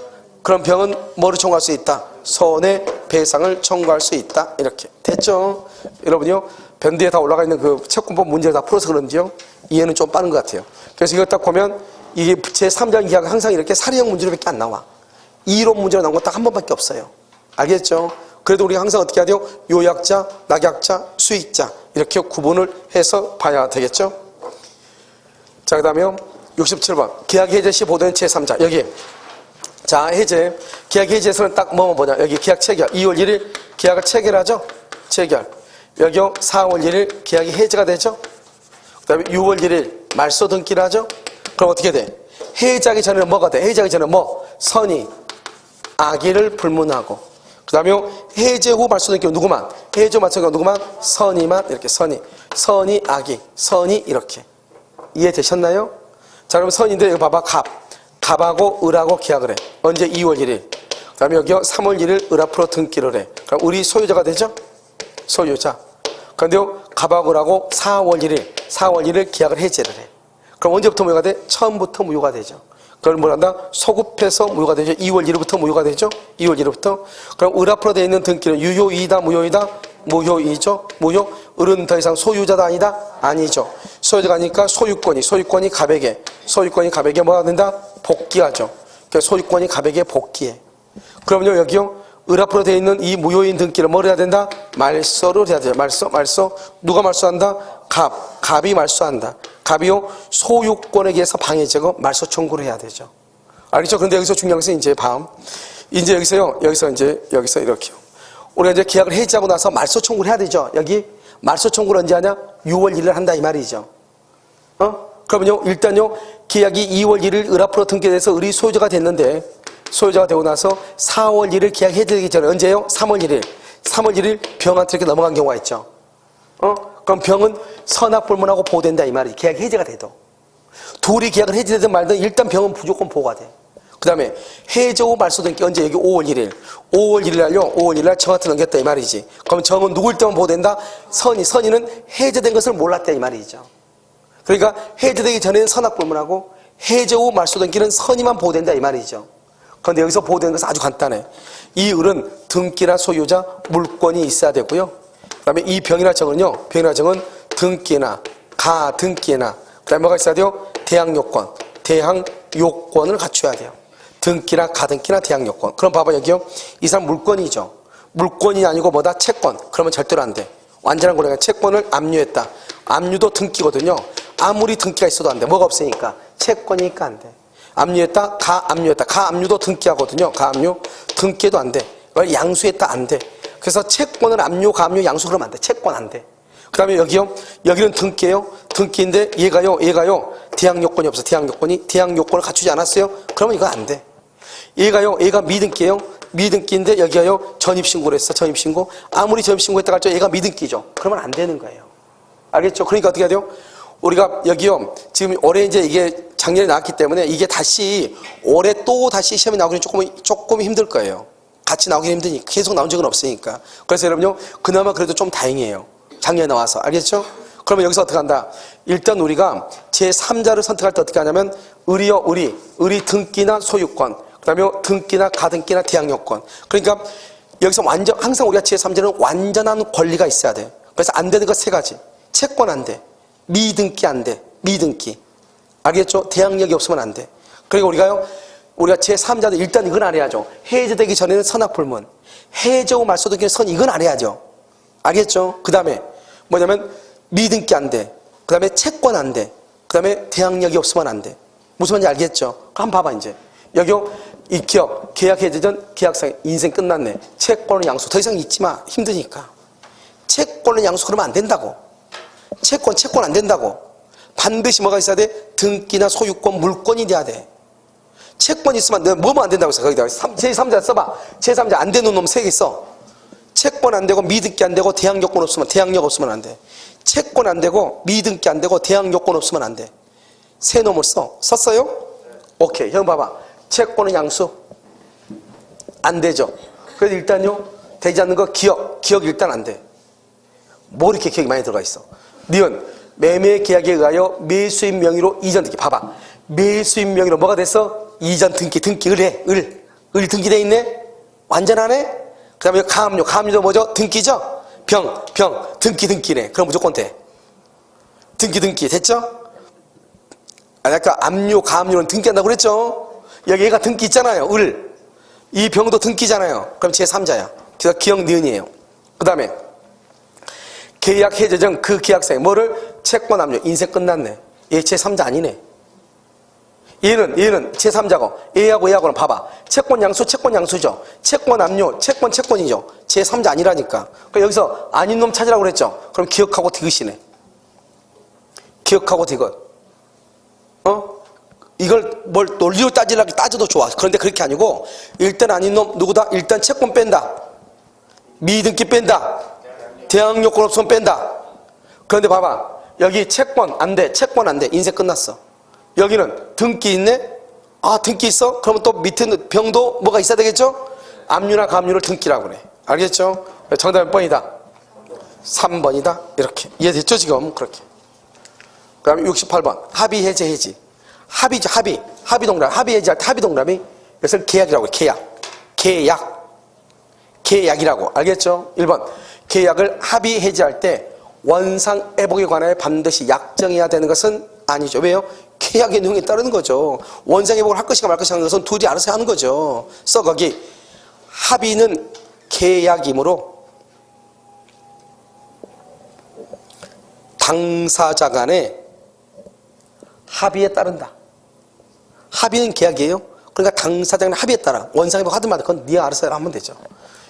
그럼 병은 뭐를 청구할 수 있다? 손해배상을 청구할 수 있다. 이렇게. 됐죠? 여러분요. 변두에 다 올라가 있는 그 채권법 문제를 다 풀어서 그런지요. 이해는 좀 빠른 것 같아요. 그래서 이거 딱 보면 이게 제3자 계약은 항상 이렇게 사례형 문제로밖에 안 나와. 이론 문제로 나온 거 딱 한 번밖에 없어요. 알겠죠? 그래도 우리가 항상 어떻게 해야 돼요? 요약자, 낙약자, 수익자 이렇게 구분을 해서 봐야 되겠죠? 자, 그 다음에 67번 계약 해제 시 보도된 제3자. 여기 자 해제 계약 해제에서는 딱 뭐만 보냐. 여기 계약 체결 2월 1일 계약을 체결하죠. 체결. 여기요 4월 1일 계약이 해제가 되죠. 그 다음에 6월 1일 말소 등기를 하죠. 그럼 어떻게 돼? 해제하기 전에는 뭐가 돼? 해제하기 전에 뭐? 선의 악의를 불문하고. 그 다음에 해제 후 말소 등기는 누구만? 해제 후 말소 등기는 누구만? 선의만. 이렇게 선의 악의 선의 이렇게. 이해되셨나요? 자, 그럼 선인데 여기 봐봐. 갑하고 을하고 계약을 해. 언제? 2월 1일. 그 다음에 여기 3월 1일 을 앞으로 등기를 해. 그럼 을이 소유자가 되죠? 소유자. 그런데요 갑하고 을하고 4월 1일 계약을 해제를 해. 그럼 언제부터 무효가 돼? 처음부터 무효가 되죠. 그걸 뭐란다? 소급해서 무효가 되죠. 2월 1일부터 무효가 되죠. 2월 1일부터. 그럼 을 앞으로 되어 있는 등기는 유효이다 무효이다? 무효이죠. 무효. 을은 더 이상 소유자다 아니다? 아니죠. 소유자가 아니니까 소유권이 갑에게 뭐가 된다? 복귀하죠. 그러니까 소유권이 갑에게 복귀해. 그럼요 여기요 을 앞으로 되어 있는 이 무효인 등기를 뭘 해야 된다? 말소를 해야 돼요. 말소. 누가 말소한다? 갑이 말소한다. 갑이요 소유권에 의해서 방해되고 말소 청구를 해야 되죠. 알겠죠? 그런데 여기서 중요한 것은 이제 여기서 이렇게요. 우리가 이제 계약을 해지하고 나서 말소 청구를 해야 되죠. 여기 말소 청구를 언제 하냐? 6월 1일 한다 이 말이죠. 그러면요 일단요 계약이 2월 1일 을 앞으로 등기돼서 을이 소유자가 됐는데 소유자가 되고 나서 4월 1일 계약 해지되기 전에 언제요? 3월 1일 병한테 이렇게 넘어간 경우가 있죠. 그럼 병은 선악불문하고 보호된다 이 말이지. 계약 해지가 돼도. 둘이 계약을 해지되든 말든 일단 병은 무조건 보호가 돼. 그 다음에 해저 후 말소 등기 언제? 여기 5월 1일. 5월 1일 날요. 5월 1일 날 정한테 넘겼다 이 말이지. 그럼 정은 누굴 때만 보호된다? 선의는 해제된 것을 몰랐다 이 말이죠. 그러니까 해제되기 전에는 선악불문하고 해제 후 말소 등기는 선의만 보호된다 이 말이죠. 그런데 여기서 보호되는 것은 아주 간단해. 이 을은 등기나 소유자, 물권이 있어야 되고요. 그 다음에 이 병이나 정은요. 병이나 정은 등기나 가등기나 그 다음에 뭐가 있어야 돼요? 대항요건. 대항요건을 갖춰야 돼요. 등기나 가등기나 대항요건. 그럼 봐봐 여기요. 이 사람 물권이죠. 물권이 아니고 뭐다? 채권. 그러면 절대로 안 돼. 완전한 권리가 채권을 압류했다. 압류도 등기거든요. 아무리 등기가 있어도 안 돼. 뭐가 없으니까. 채권이니까 안 돼. 압류했다. 가압류했다. 가압류도 등기하거든요. 가압류. 등기도 안 돼. 양수했다. 안 돼. 그래서 채권을 압류, 가압류, 양수 그러면 안 돼. 채권 안 돼. 그 다음에 여기요. 여기는 등기예요. 등기인데 얘가요. 대항요건이 없어. 대항요건을 갖추지 않았어요. 그러면 이거 안 돼. 얘가 미등기예요. 미등기인데 여기가요. 전입신고를 했어. 전입신고. 아무리 전입신고했다가 할지 얘가 미등기죠. 그러면 안 되는 거예요. 알겠죠? 그러니까 어떻게 해야 돼요? 우리가 여기요. 지금 올해 이제 이게 작년에 나왔기 때문에 이게 다시 올해 또 다시 시험에 나오기는 조금 힘들 거예요. 같이 나오기는 힘드니까. 계속 나온 적은 없으니까. 그래서 여러분요. 그나마 그래도 좀 다행이에요. 작년에 나와서. 알겠죠? 그러면 여기서 어떻게 한다? 일단 우리가 제3자를 선택할 때 어떻게 하냐면 을이요. 을이 등기나 소유권. 그 다음에 등기나 가등기나 대항요건. 그러니까 여기서 항상 우리가 제3자는 완전한 권리가 있어야 돼. 그래서 안 되는 거 세 가지. 채권 안 돼. 미등기 안 돼. 미등기. 알겠죠? 대항력이 없으면 안 돼. 그러니까 우리가 제3자도 일단 이건 알아야죠. 해제되기 전에는 선악불문. 해제 후 말소 등기는 선 이건 알아야죠. 알겠죠? 그 다음에 뭐냐면 미등기 안 돼. 그 다음에 채권 안 돼. 그 다음에 대항력이 없으면 안 돼. 무슨 말인지 알겠죠? 한번 봐봐 이제. 여기요. 이 기업 계약 해제전 계약상 인생 끝났네. 채권은 양수 더 이상 잊지 마. 힘드니까. 채권은 양수 그러면 안 된다고. 채권 안 된다고. 반드시 뭐가 있어야 돼? 등기나 소유권, 물권이 돼야 돼. 채권 있으면 뭐만 안 된다고 해서 거기다가 제3자 써봐. 제3자 안 되는 놈 3개 써. 채권 안 되고 미등기 안 되고 대항요건 없으면 대항력 없으면 안 돼. 채권 안 되고 미등기 안 되고 대항요건 없으면 안 돼. 세 놈을 써. 썼어요? 오케이. 형 봐봐. 채권은 양수 안 되죠. 그래서 일단요. 되지 않는 거 기억 일단 안 돼. 뭐 이렇게 기억이 많이 들어가 있어. 니은 매매 계약에 의하여 매수인 명의로 이전 등기. 봐봐. 매수인 명의로 뭐가 됐어? 이전 등기 을해. 을 등기돼 있네. 완전하네. 그 다음에 가압류도 뭐죠? 등기죠? 병 등기네. 그럼 무조건 돼. 등기 됐죠? 아까 압류 가압류는 등기한다고 그랬죠? 여기 얘가 등기 있잖아요. 이 병도 등기잖아요. 그럼 제3자야. 그래서 기억 니은이에요. 그 다음에 계약 해제 전 그 계약상에 뭐를? 채권 압류. 인생 끝났네. 얘 제3자 아니네. 얘는 제3자고 얘하고는 봐봐. 채권 양수죠. 채권 압류, 채권이죠. 제3자 아니라니까. 그럼 여기서 아닌 놈 찾으라고 그랬죠. 그럼 기억하고 디귿이네. 기억하고 디귿. 이걸 뭘 논리로 따져도 좋아. 그런데 그렇게 아니고 일단 아닌 놈 누구다? 일단 채권 뺀다. 미등기 뺀다. 대항요건 없으면 뺀다. 그런데 봐봐. 여기 채권 안 돼. 인생 끝났어. 여기는 등기 있네? 등기 있어? 그러면 또 밑에 병도 뭐가 있어야 되겠죠? 압류나 가압류를 등기라고 그래. 알겠죠? 정답은 몇 번이다? 3번이다? 이렇게. 이해됐죠, 지금? 그렇게. 그 다음에 68번. 합의, 해지. 합의죠, 합의동그라미. 합의, 해지할 때 합의동그라미. 이것을 계약이라고 해. 계약이라고. 알겠죠? 1번. 계약을 합의, 해지할 때 원상 애복에 관하여 반드시 약정해야 되는 것은 아니죠. 왜요? 계약의 내용에 따르는 거죠. 원상 회복을 할 것인가 말 것인가 하는 것은 둘이 알아서 하는 거죠. 거기 합의는 계약이므로 당사자 간의 합의에 따른다. 합의는 계약이에요. 그러니까 당사자 간의 합의에 따라 원상 회복 하든 말든 그건 네가 알아서 하면 되죠.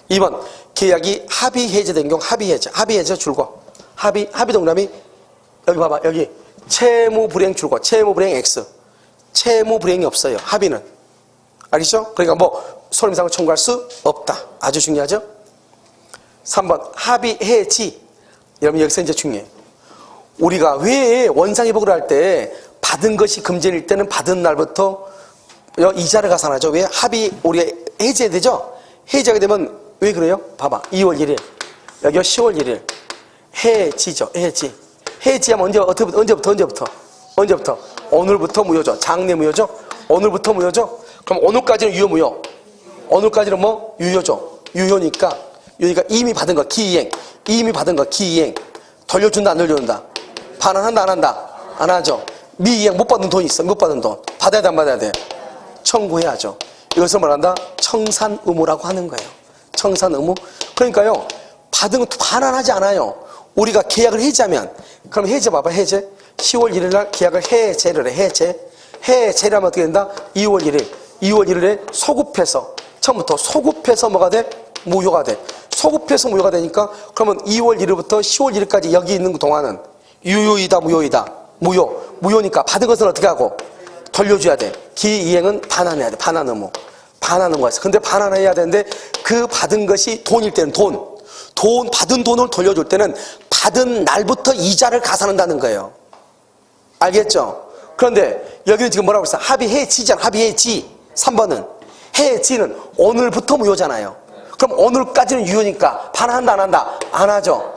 2번 계약이 합의 해제된 경우 합의 해제 줄거. 합의 동그라미 여기 봐봐. 여기 채무 불이행 줄거. 채무 불이행 X. 채무 불이행이 없어요. 합의는. 알겠죠? 그러니까 뭐 손해배상을 청구할 수 없다. 아주 중요하죠? 3번 합의 해지. 여러분 여기서 이제 중요해요. 우리가 왜 원상회복을 할 때 받은 것이 금전일 때는 받은 날부터 이자를 가산하죠. 왜? 합의 우리가 해지해야 되죠. 해지하게 되면 왜 그래요? 봐봐. 2월 1일 여기가 10월 1일 해지죠. 해지하면 언제부터? 오늘부터 무효죠. 장래 무효죠. 오늘부터 무효죠. 그럼 오늘까지는 유효 무효. 오늘까지는 뭐? 유효죠. 유효니까 이미 받은 거 기이행. 돌려준다 안 돌려준다? 반환한다 안 한다? 안 하죠. 미이행 못 받은 돈 있어. 못 받은 돈. 받아야 돼 안 받아야 돼? 청구해야죠. 이것을 말한다. 청산 의무라고 하는 거예요. 청산 의무. 그러니까요. 받은 거 반환하지 않아요. 우리가 계약을 해지하면 그럼 해제 봐봐. 해제 10월 1일 날 계약을 해제를 해. 해제를 하면 어떻게 된다? 2월 1일에 소급해서 처음부터 소급해서 뭐가 돼? 무효가 돼. 소급해서 무효가 되니까 그러면 2월 1일부터 10월 1일까지 여기 있는 동안은 유효이다 무효이다? 무효니까 받은 것은 어떻게 하고? 돌려줘야 돼. 기이행은 반환해야 돼. 반환 의무. 반환하는 거였어. 근데 반환해야 되는데 그 받은 것이 돈일 때는 받은 돈을 돌려줄 때는 받은 날부터 이자를 가산한다는 거예요. 알겠죠? 그런데 여기는 지금 뭐라고 했어? 합의해지잖아. 합의해지. 3번은 해지는 오늘부터 무효잖아요. 그럼 오늘까지는 유효니까 반환한다 안 한다? 안 하죠.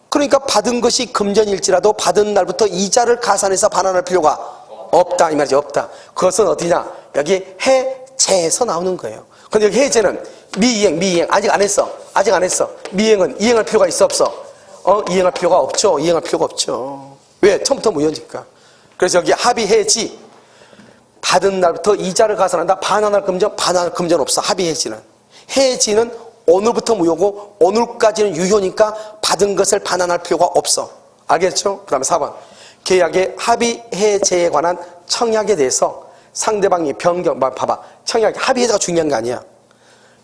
그러니까 받은 것이 금전일지라도 받은 날부터 이자를 가산해서 반환할 필요가 없다 이 말이죠. 없다. 그것은 어디냐? 여기 해제에서 나오는 거예요. 근데 여기 해제는 미이행 아직 안 했어. 미이행은 이행할 필요가 있어 없어? 이행할 필요가 없죠. 왜? 처음부터 무효니까. 그래서 여기 합의해지 받은 날부터 이자를 가산한다. 반환할 금전 없어. 합의해지는. 해지는 오늘부터 무효고 오늘까지는 유효니까 받은 것을 반환할 필요가 없어. 알겠죠? 그 다음에 4번 계약의 합의해제에 관한 청약에 대해서 상대방이 봐봐. 청약 합의해제가 중요한 게 아니야.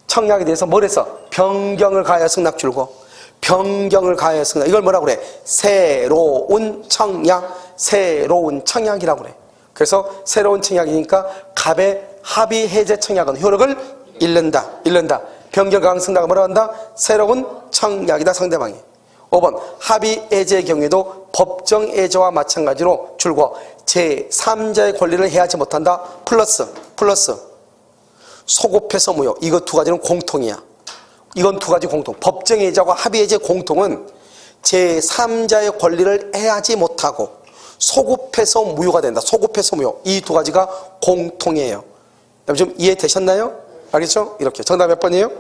청약에 대해서 뭘 했어? 변경을 가하여 승낙 줄고 변경을 가하여 승낙. 이걸 뭐라고 그래? 새로운 청약이라고 그래. 그래서 새로운 청약이니까 갑의 합의해제 청약은 효력을 잃는다. 변경 가하여 승낙을 뭐라고 한다? 새로운 청약이다 상대방이. 5번 합의해제의 경우에도 법정해제와 마찬가지로 줄고 제3자의 권리를 해하지 못한다. 플러스 소급해서 무효. 이거 두 가지는 공통이야. 이건 두 가지 공통. 법정해제와 합의해제 공통은 제3자의 권리를 해하지 못하고 소급해서 무효가 된다. 소급해서 무효. 이 두 가지가 공통이에요. 좀 이해되셨나요? 알겠죠? 이렇게. 정답 몇 번이에요?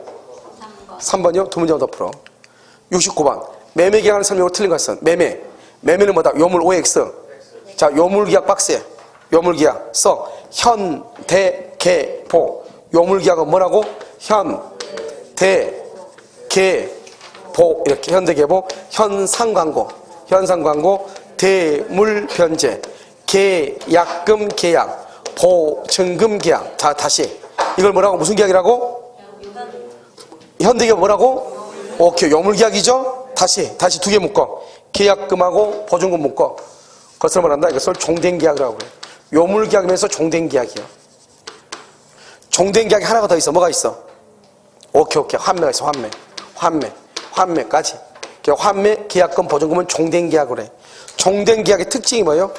3번이요? 두 문제만 더 풀어. 69번 매매계약을 설명으로 틀린 것은 매매는 뭐다? 요물 OX. 자, 요물계약 박스에 요물계약 써. 현대계보. 요물계약은 뭐라고? 현대계보. 이렇게 현대계보. 현상광고 대물변제 계약금 계약 보증금 계약. 자, 다시 이걸 뭐라고? 무슨 계약이라고? 현대계약 뭐라고? 오케이. 요물계약이죠? 다시 두 개 묶어. 계약금하고 보증금 묶어. 그것을 말한다. 이것을 종된계약이라고 그래. 요물계약이면서 종된계약이야. 종된계약이 하나가 더 있어. 뭐가 있어? 오케이. 환매가 있어. 환매까지. 환매, 계약금, 보증금은 종된계약을 해. 종된계약의 특징이 뭐예요?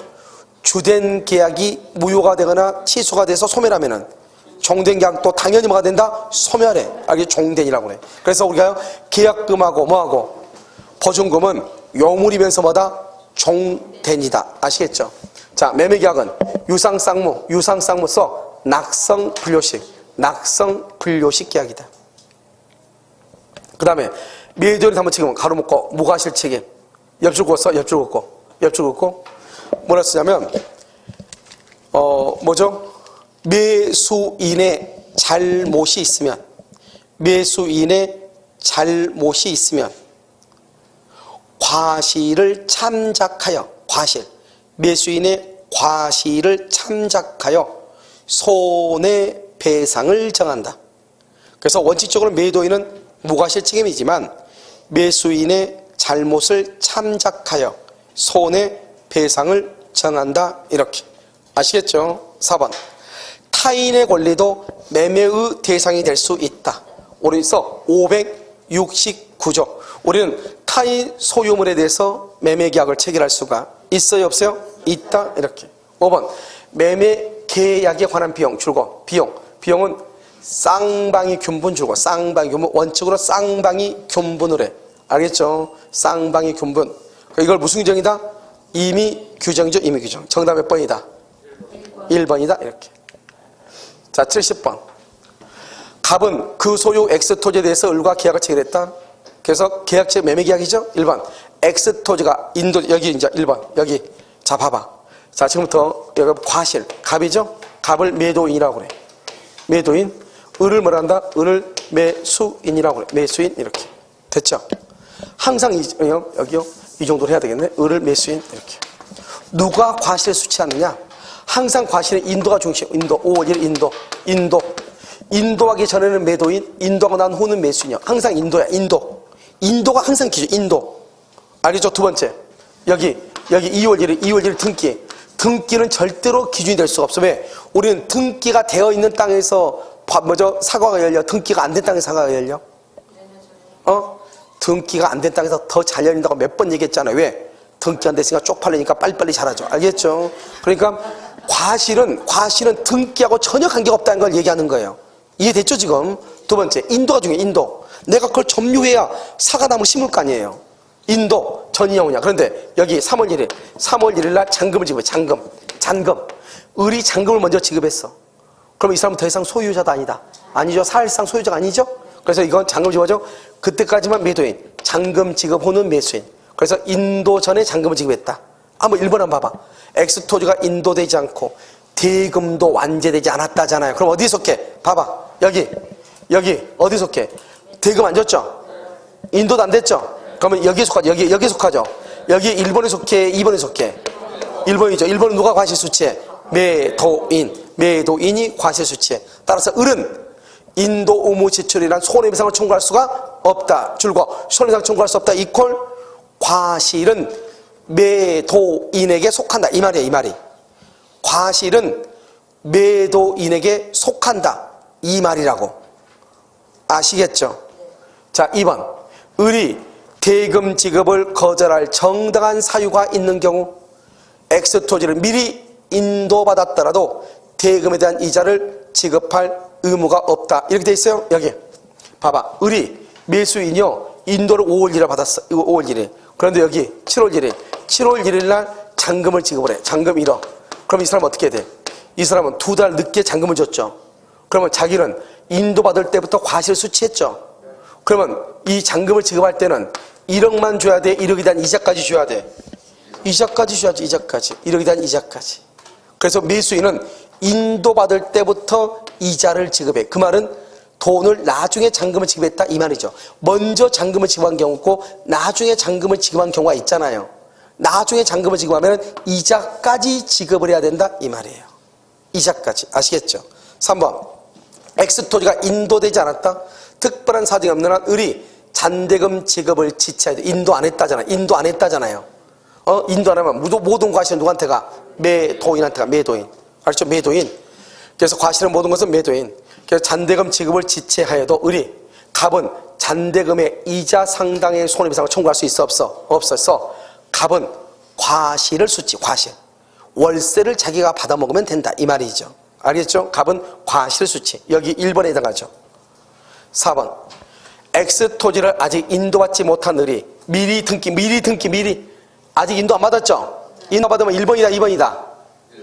주된 계약이 무효가 되거나 취소가 돼서 소멸하면은 종된계약도 당연히 뭐가 된다? 소멸해. 이게 종된이라고 그래. 그래서 우리가 계약금하고 뭐하고 보증금은 요물이면서 뭐다? 종된이다. 아시겠죠? 자, 매매계약은 유상쌍무 써. 낙성불료식 계약이다. 그 다음에 매도인이 잘못책임은 가로 묶고 무과실책임. 옆줄 긋고 뭐라 쓰냐면 뭐죠? 매수인의 잘못이 있으면 과실을 참작하여 매수인의 과실을 참작하여 손해배상을 정한다. 그래서 원칙적으로 매도인은 무과실 책임이지만 매수인의 잘못을 참작하여 손해배상을 정한다. 이렇게. 아시겠죠? 4번 타인의 권리도 매매의 대상이 될 수 있다. 우리서 569조. 우리는 타인 소유물에 대해서 매매계약을 체결할 수가 있어요? 없어요? 있다. 이렇게. 5번 매매 계약에 관한 비용 줄고 비용은 쌍방위 균분 줄고 쌍방위 균분 원칙으로 쌍방위 균분을 해. 알겠죠? 쌍방위 균분. 이걸 무슨 규정이다? 임의 규정이죠. 임의 규정. 정답 몇 번이다? 1번이다. 이렇게. 자, 70번. 갑은 그 소유 X토지에 대해서 을과 계약을 체결했다. 그래서 계약체 매매 계약이죠. 1번. X토지가 인도 여기 이제 1번. 여기. 자, 봐봐. 자, 지금부터 여기 과실. 갑이죠. 갑을 매도인이라고 그래. 매도인. 을을 뭐라 한다? 을을 매수인이라고 그래. 매수인 이렇게. 됐죠? 항상 여기요. 이 정도로 해야 되겠네. 을을 매수인 이렇게. 누가 과실을 수취하느냐? 항상 과실은 인도가 중심. 인도. 5월 1일 인도. 인도하기 전에는 매도인, 인도하고 난 후는 매수인이야. 항상 인도야. 인도가 항상 기준. 인도. 알겠죠? 두 번째. 여기 2월 1일 등기는 절대로 기준이 될 수가 없어. 왜? 우리는 등기가 되어 있는 땅에서 사과가 열려. 등기가 안 된 땅에서 사과가 열려. 등기가 안 된 땅에서 더 잘 열린다고 몇 번 얘기했잖아요. 왜? 등기 안 됐으니까 쪽팔리니까 빨리빨리 잘하죠. 알겠죠? 그러니까 과실은 등기하고 전혀 관계가 없다는 걸 얘기하는 거예요. 이해됐죠 지금? 두 번째, 인도가 중요해. 인도. 내가 그걸 점유해야 사과나무 심을 거 아니에요. 인도 전이영우냐. 그런데 여기 3월 1일 날 잔금을 지급해. 잔금. 을이 잔금을 먼저 지급했어. 그럼 이 사람은 더 이상 소유자도 아니죠. 사실상 소유자가 아니죠. 그래서 이건 잔금을 지급하죠. 그때까지만 매도인, 잔금 지급 후는 매수인. 그래서 인도 전에 잔금을 지급했다. 한번 1번 한번 봐봐. X토지가 인도되지 않고 대금도 완제되지 않았다잖아요. 그럼 어디에 속해? 봐봐. 여기 어디 속해? 대금 안 줬죠? 인도도 안 됐죠? 그러면 여기에 속하죠. 여기에 속하죠. 여기 1번에 속해? 2번에 속해? 1번이죠. 1번은 누가 과실수취해? 매도인이 과실수취해. 따라서 을은 인도 의무 지출이란 손해배상을 청구할 수가 없다. 줄고 손해배상을 청구할 수 없다. 이퀄 과실은 매도인에게 속한다. 이 말이야. 이 말이. 과실은 매도인에게 속한다. 이 말이라고. 아시겠죠? 자, 2번. 을이 대금 지급을 거절할 정당한 사유가 있는 경우 X토지를 미리 인도받았더라도 대금에 대한 이자를 지급할 의무가 없다. 이렇게 돼 있어요. 여기 봐봐. 을이 매수인이요 인도를 5월 1일에 받았어. 이거 5월 1일. 그런데 여기 7월 1일 날 잔금을 지급을 해. 잔금 1억. 그럼 이 사람은 어떻게 해야 돼? 이 사람은 2달 늦게 잔금을 줬죠. 그러면 자기는 인도받을 때부터 과실을 수취했죠. 그러면 이 잔금을 지급할 때는 1억만 줘야 돼? 1억에 대한 이자까지 줘야 돼? 이자까지 줘야지. 1억에 대한 이자까지. 그래서 매수인은 인도받을 때부터 이자를 지급해. 그 말은 돈을 나중에 잔금을 지급했다 이 말이죠. 먼저 잔금을 지급한 경우 있고 나중에 잔금을 지급한 경우가 있잖아요. 나중에 잔금을 지급하면 이자까지 지급을 해야 된다 이 말이에요. 이자까지. 아시겠죠? 3번. X토지가 인도되지 않았다. 특별한 사정이 없는 한 을이 잔대금 지급을 지체해야 돼. 인도 안 했다잖아요. 인도 안 하면 모든 과실은 누구한테 가? 매도인한테 가. 매도인. 알죠? 매도인. 그래서 과실은 모든 것은 매도인. 그래서 잔대금 지급을 지체하여도 을이 갑은 잔대금의 이자 상당의 손해배상을 청구할 수 있어 없어? 없었어. 갑은 과실을 과실. 월세를 자기가 받아먹으면 된다 이 말이죠. 알겠죠? 갑은 과실 수치. 여기 1번에 해당하죠. 4번. X토지를 아직 인도받지 못한 을이 미리 아직 인도 안 받았죠? 인도 받으면 1번이다 2번이다?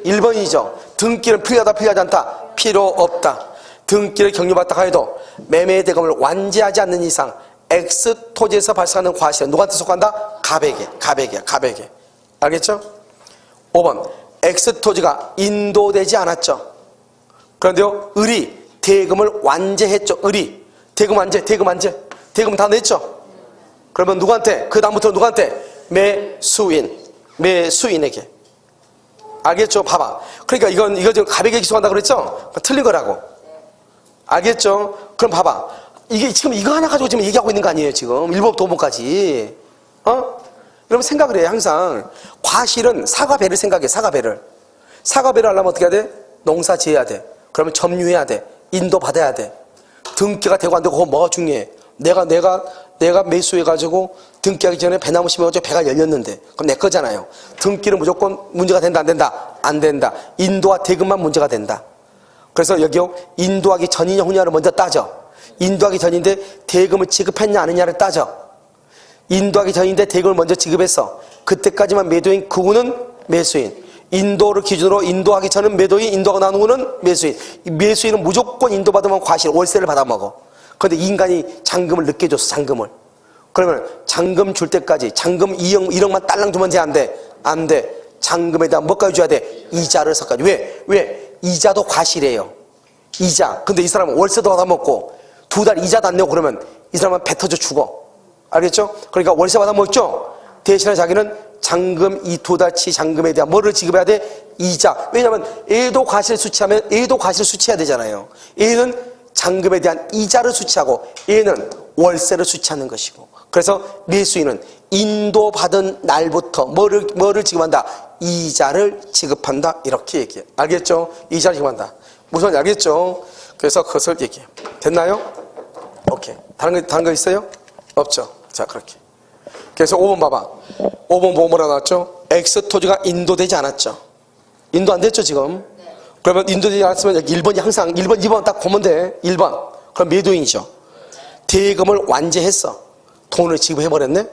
1번이죠. 등기는 필요하다 필요하지 않다? 필요 없다. 등기를 격려받다 하여도 매매 대금을 완제하지 않는 이상 X토지에서 발생하는 과실은 누구한테 속한다? 갑에게. 알겠죠? 5번. X토지가 인도되지 않았죠. 그런데요, 을이 대금을 완제했죠. 을이 대금 다 냈죠. 그러면 누구한테? 그 다음부터 누구한테? 매수인에게. 알겠죠? 봐봐. 그러니까 이거 지금 갑에게 기소한다 그랬죠? 틀린 거라고. 알겠죠? 그럼 봐봐. 이게 지금 이거 하나 가지고 지금 얘기하고 있는 거 아니에요, 지금. 1번부터 5번까지. 여러분 생각을 해요, 항상. 과실은 사과배를 생각해, 사과배를 하려면 어떻게 해야 돼? 농사 지어야 돼. 그러면 점유해야 돼. 인도 받아야 돼. 등기가 되고 안 되고 그거 뭐가 중요해? 내가 내가 매수해가지고 등기하기 전에 배나무 심어가지고 배가 열렸는데 그럼 내 거잖아요. 등기는 무조건 문제가 된다 안 된다? 안 된다. 인도와 대금만 문제가 된다. 그래서 여기요, 인도하기 전이냐 후냐를 먼저 따져. 인도하기 전인데 대금을 지급했냐 안 했냐를 따져. 인도하기 전인데 대금을 먼저 지급했어. 그때까지만 매도인, 그 후는 매수인. 인도를 기준으로 인도하기 전은 매도인, 인도가 나온 후는 매수인. 매수인은 무조건 인도받으면 과실, 월세를 받아먹어. 그런데 인간이 잔금을 늦게 줬어, 잔금을. 그러면 잔금 줄 때까지 잔금 1억만 딸랑 주면 돼, 안 돼? 안 돼. 잔금에 대한 뭐까지 줘야 돼? 이자를 섞어야지. 왜? 이자도 과실이에요. 이자. 근데 이 사람은 월세도 받아먹고 2달 이자도 안 내고 그러면 이 사람은 배 터져 죽어. 알겠죠? 그러니까 월세 받아먹죠? 대신에 자기는 잔금, 이 2달치 잔금에 대한 뭐를 지급해야 돼? 이자. 왜냐면 A도 과실 수취하면 A도 과실 수취해야 되잖아요. A는 잔금에 대한 이자를 수취하고 A는 월세를 수취하는 것이고. 그래서 매수인은 인도받은 날부터 뭐를 지급한다? 이자를 지급한다. 이렇게 얘기해. 알겠죠? 이자를 지급한다. 무슨 말인지 알겠죠? 그래서 그것을 얘기해. 됐나요? 오케이. 다른 거 있어요? 없죠? 자, 그렇게. 그래서 5번 봐봐. 5번 보고 뭐라 나왔죠? X토지가 인도되지 않았죠? 인도 안 됐죠, 지금? 그러면 인도되지 않았으면 여기 1번이 항상 1번, 2번 딱 보면 돼. 1번. 그럼 매도인이죠. 대금을 완제했어. 돈을 지급해버렸네?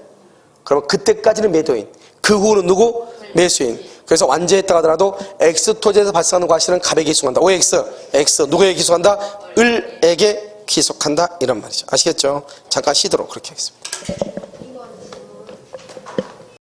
그러면 그때까지는 매도인. 그 후는 누구? 매수인. 그래서 완제했다 하더라도 X토지에서 발생하는 과실은 갑에 기속한다. OX. X. 누구에게 기속한다? 을에게 기속한다. 이런 말이죠. 아시겠죠? 잠깐 쉬도록 그렇게 하겠습니다.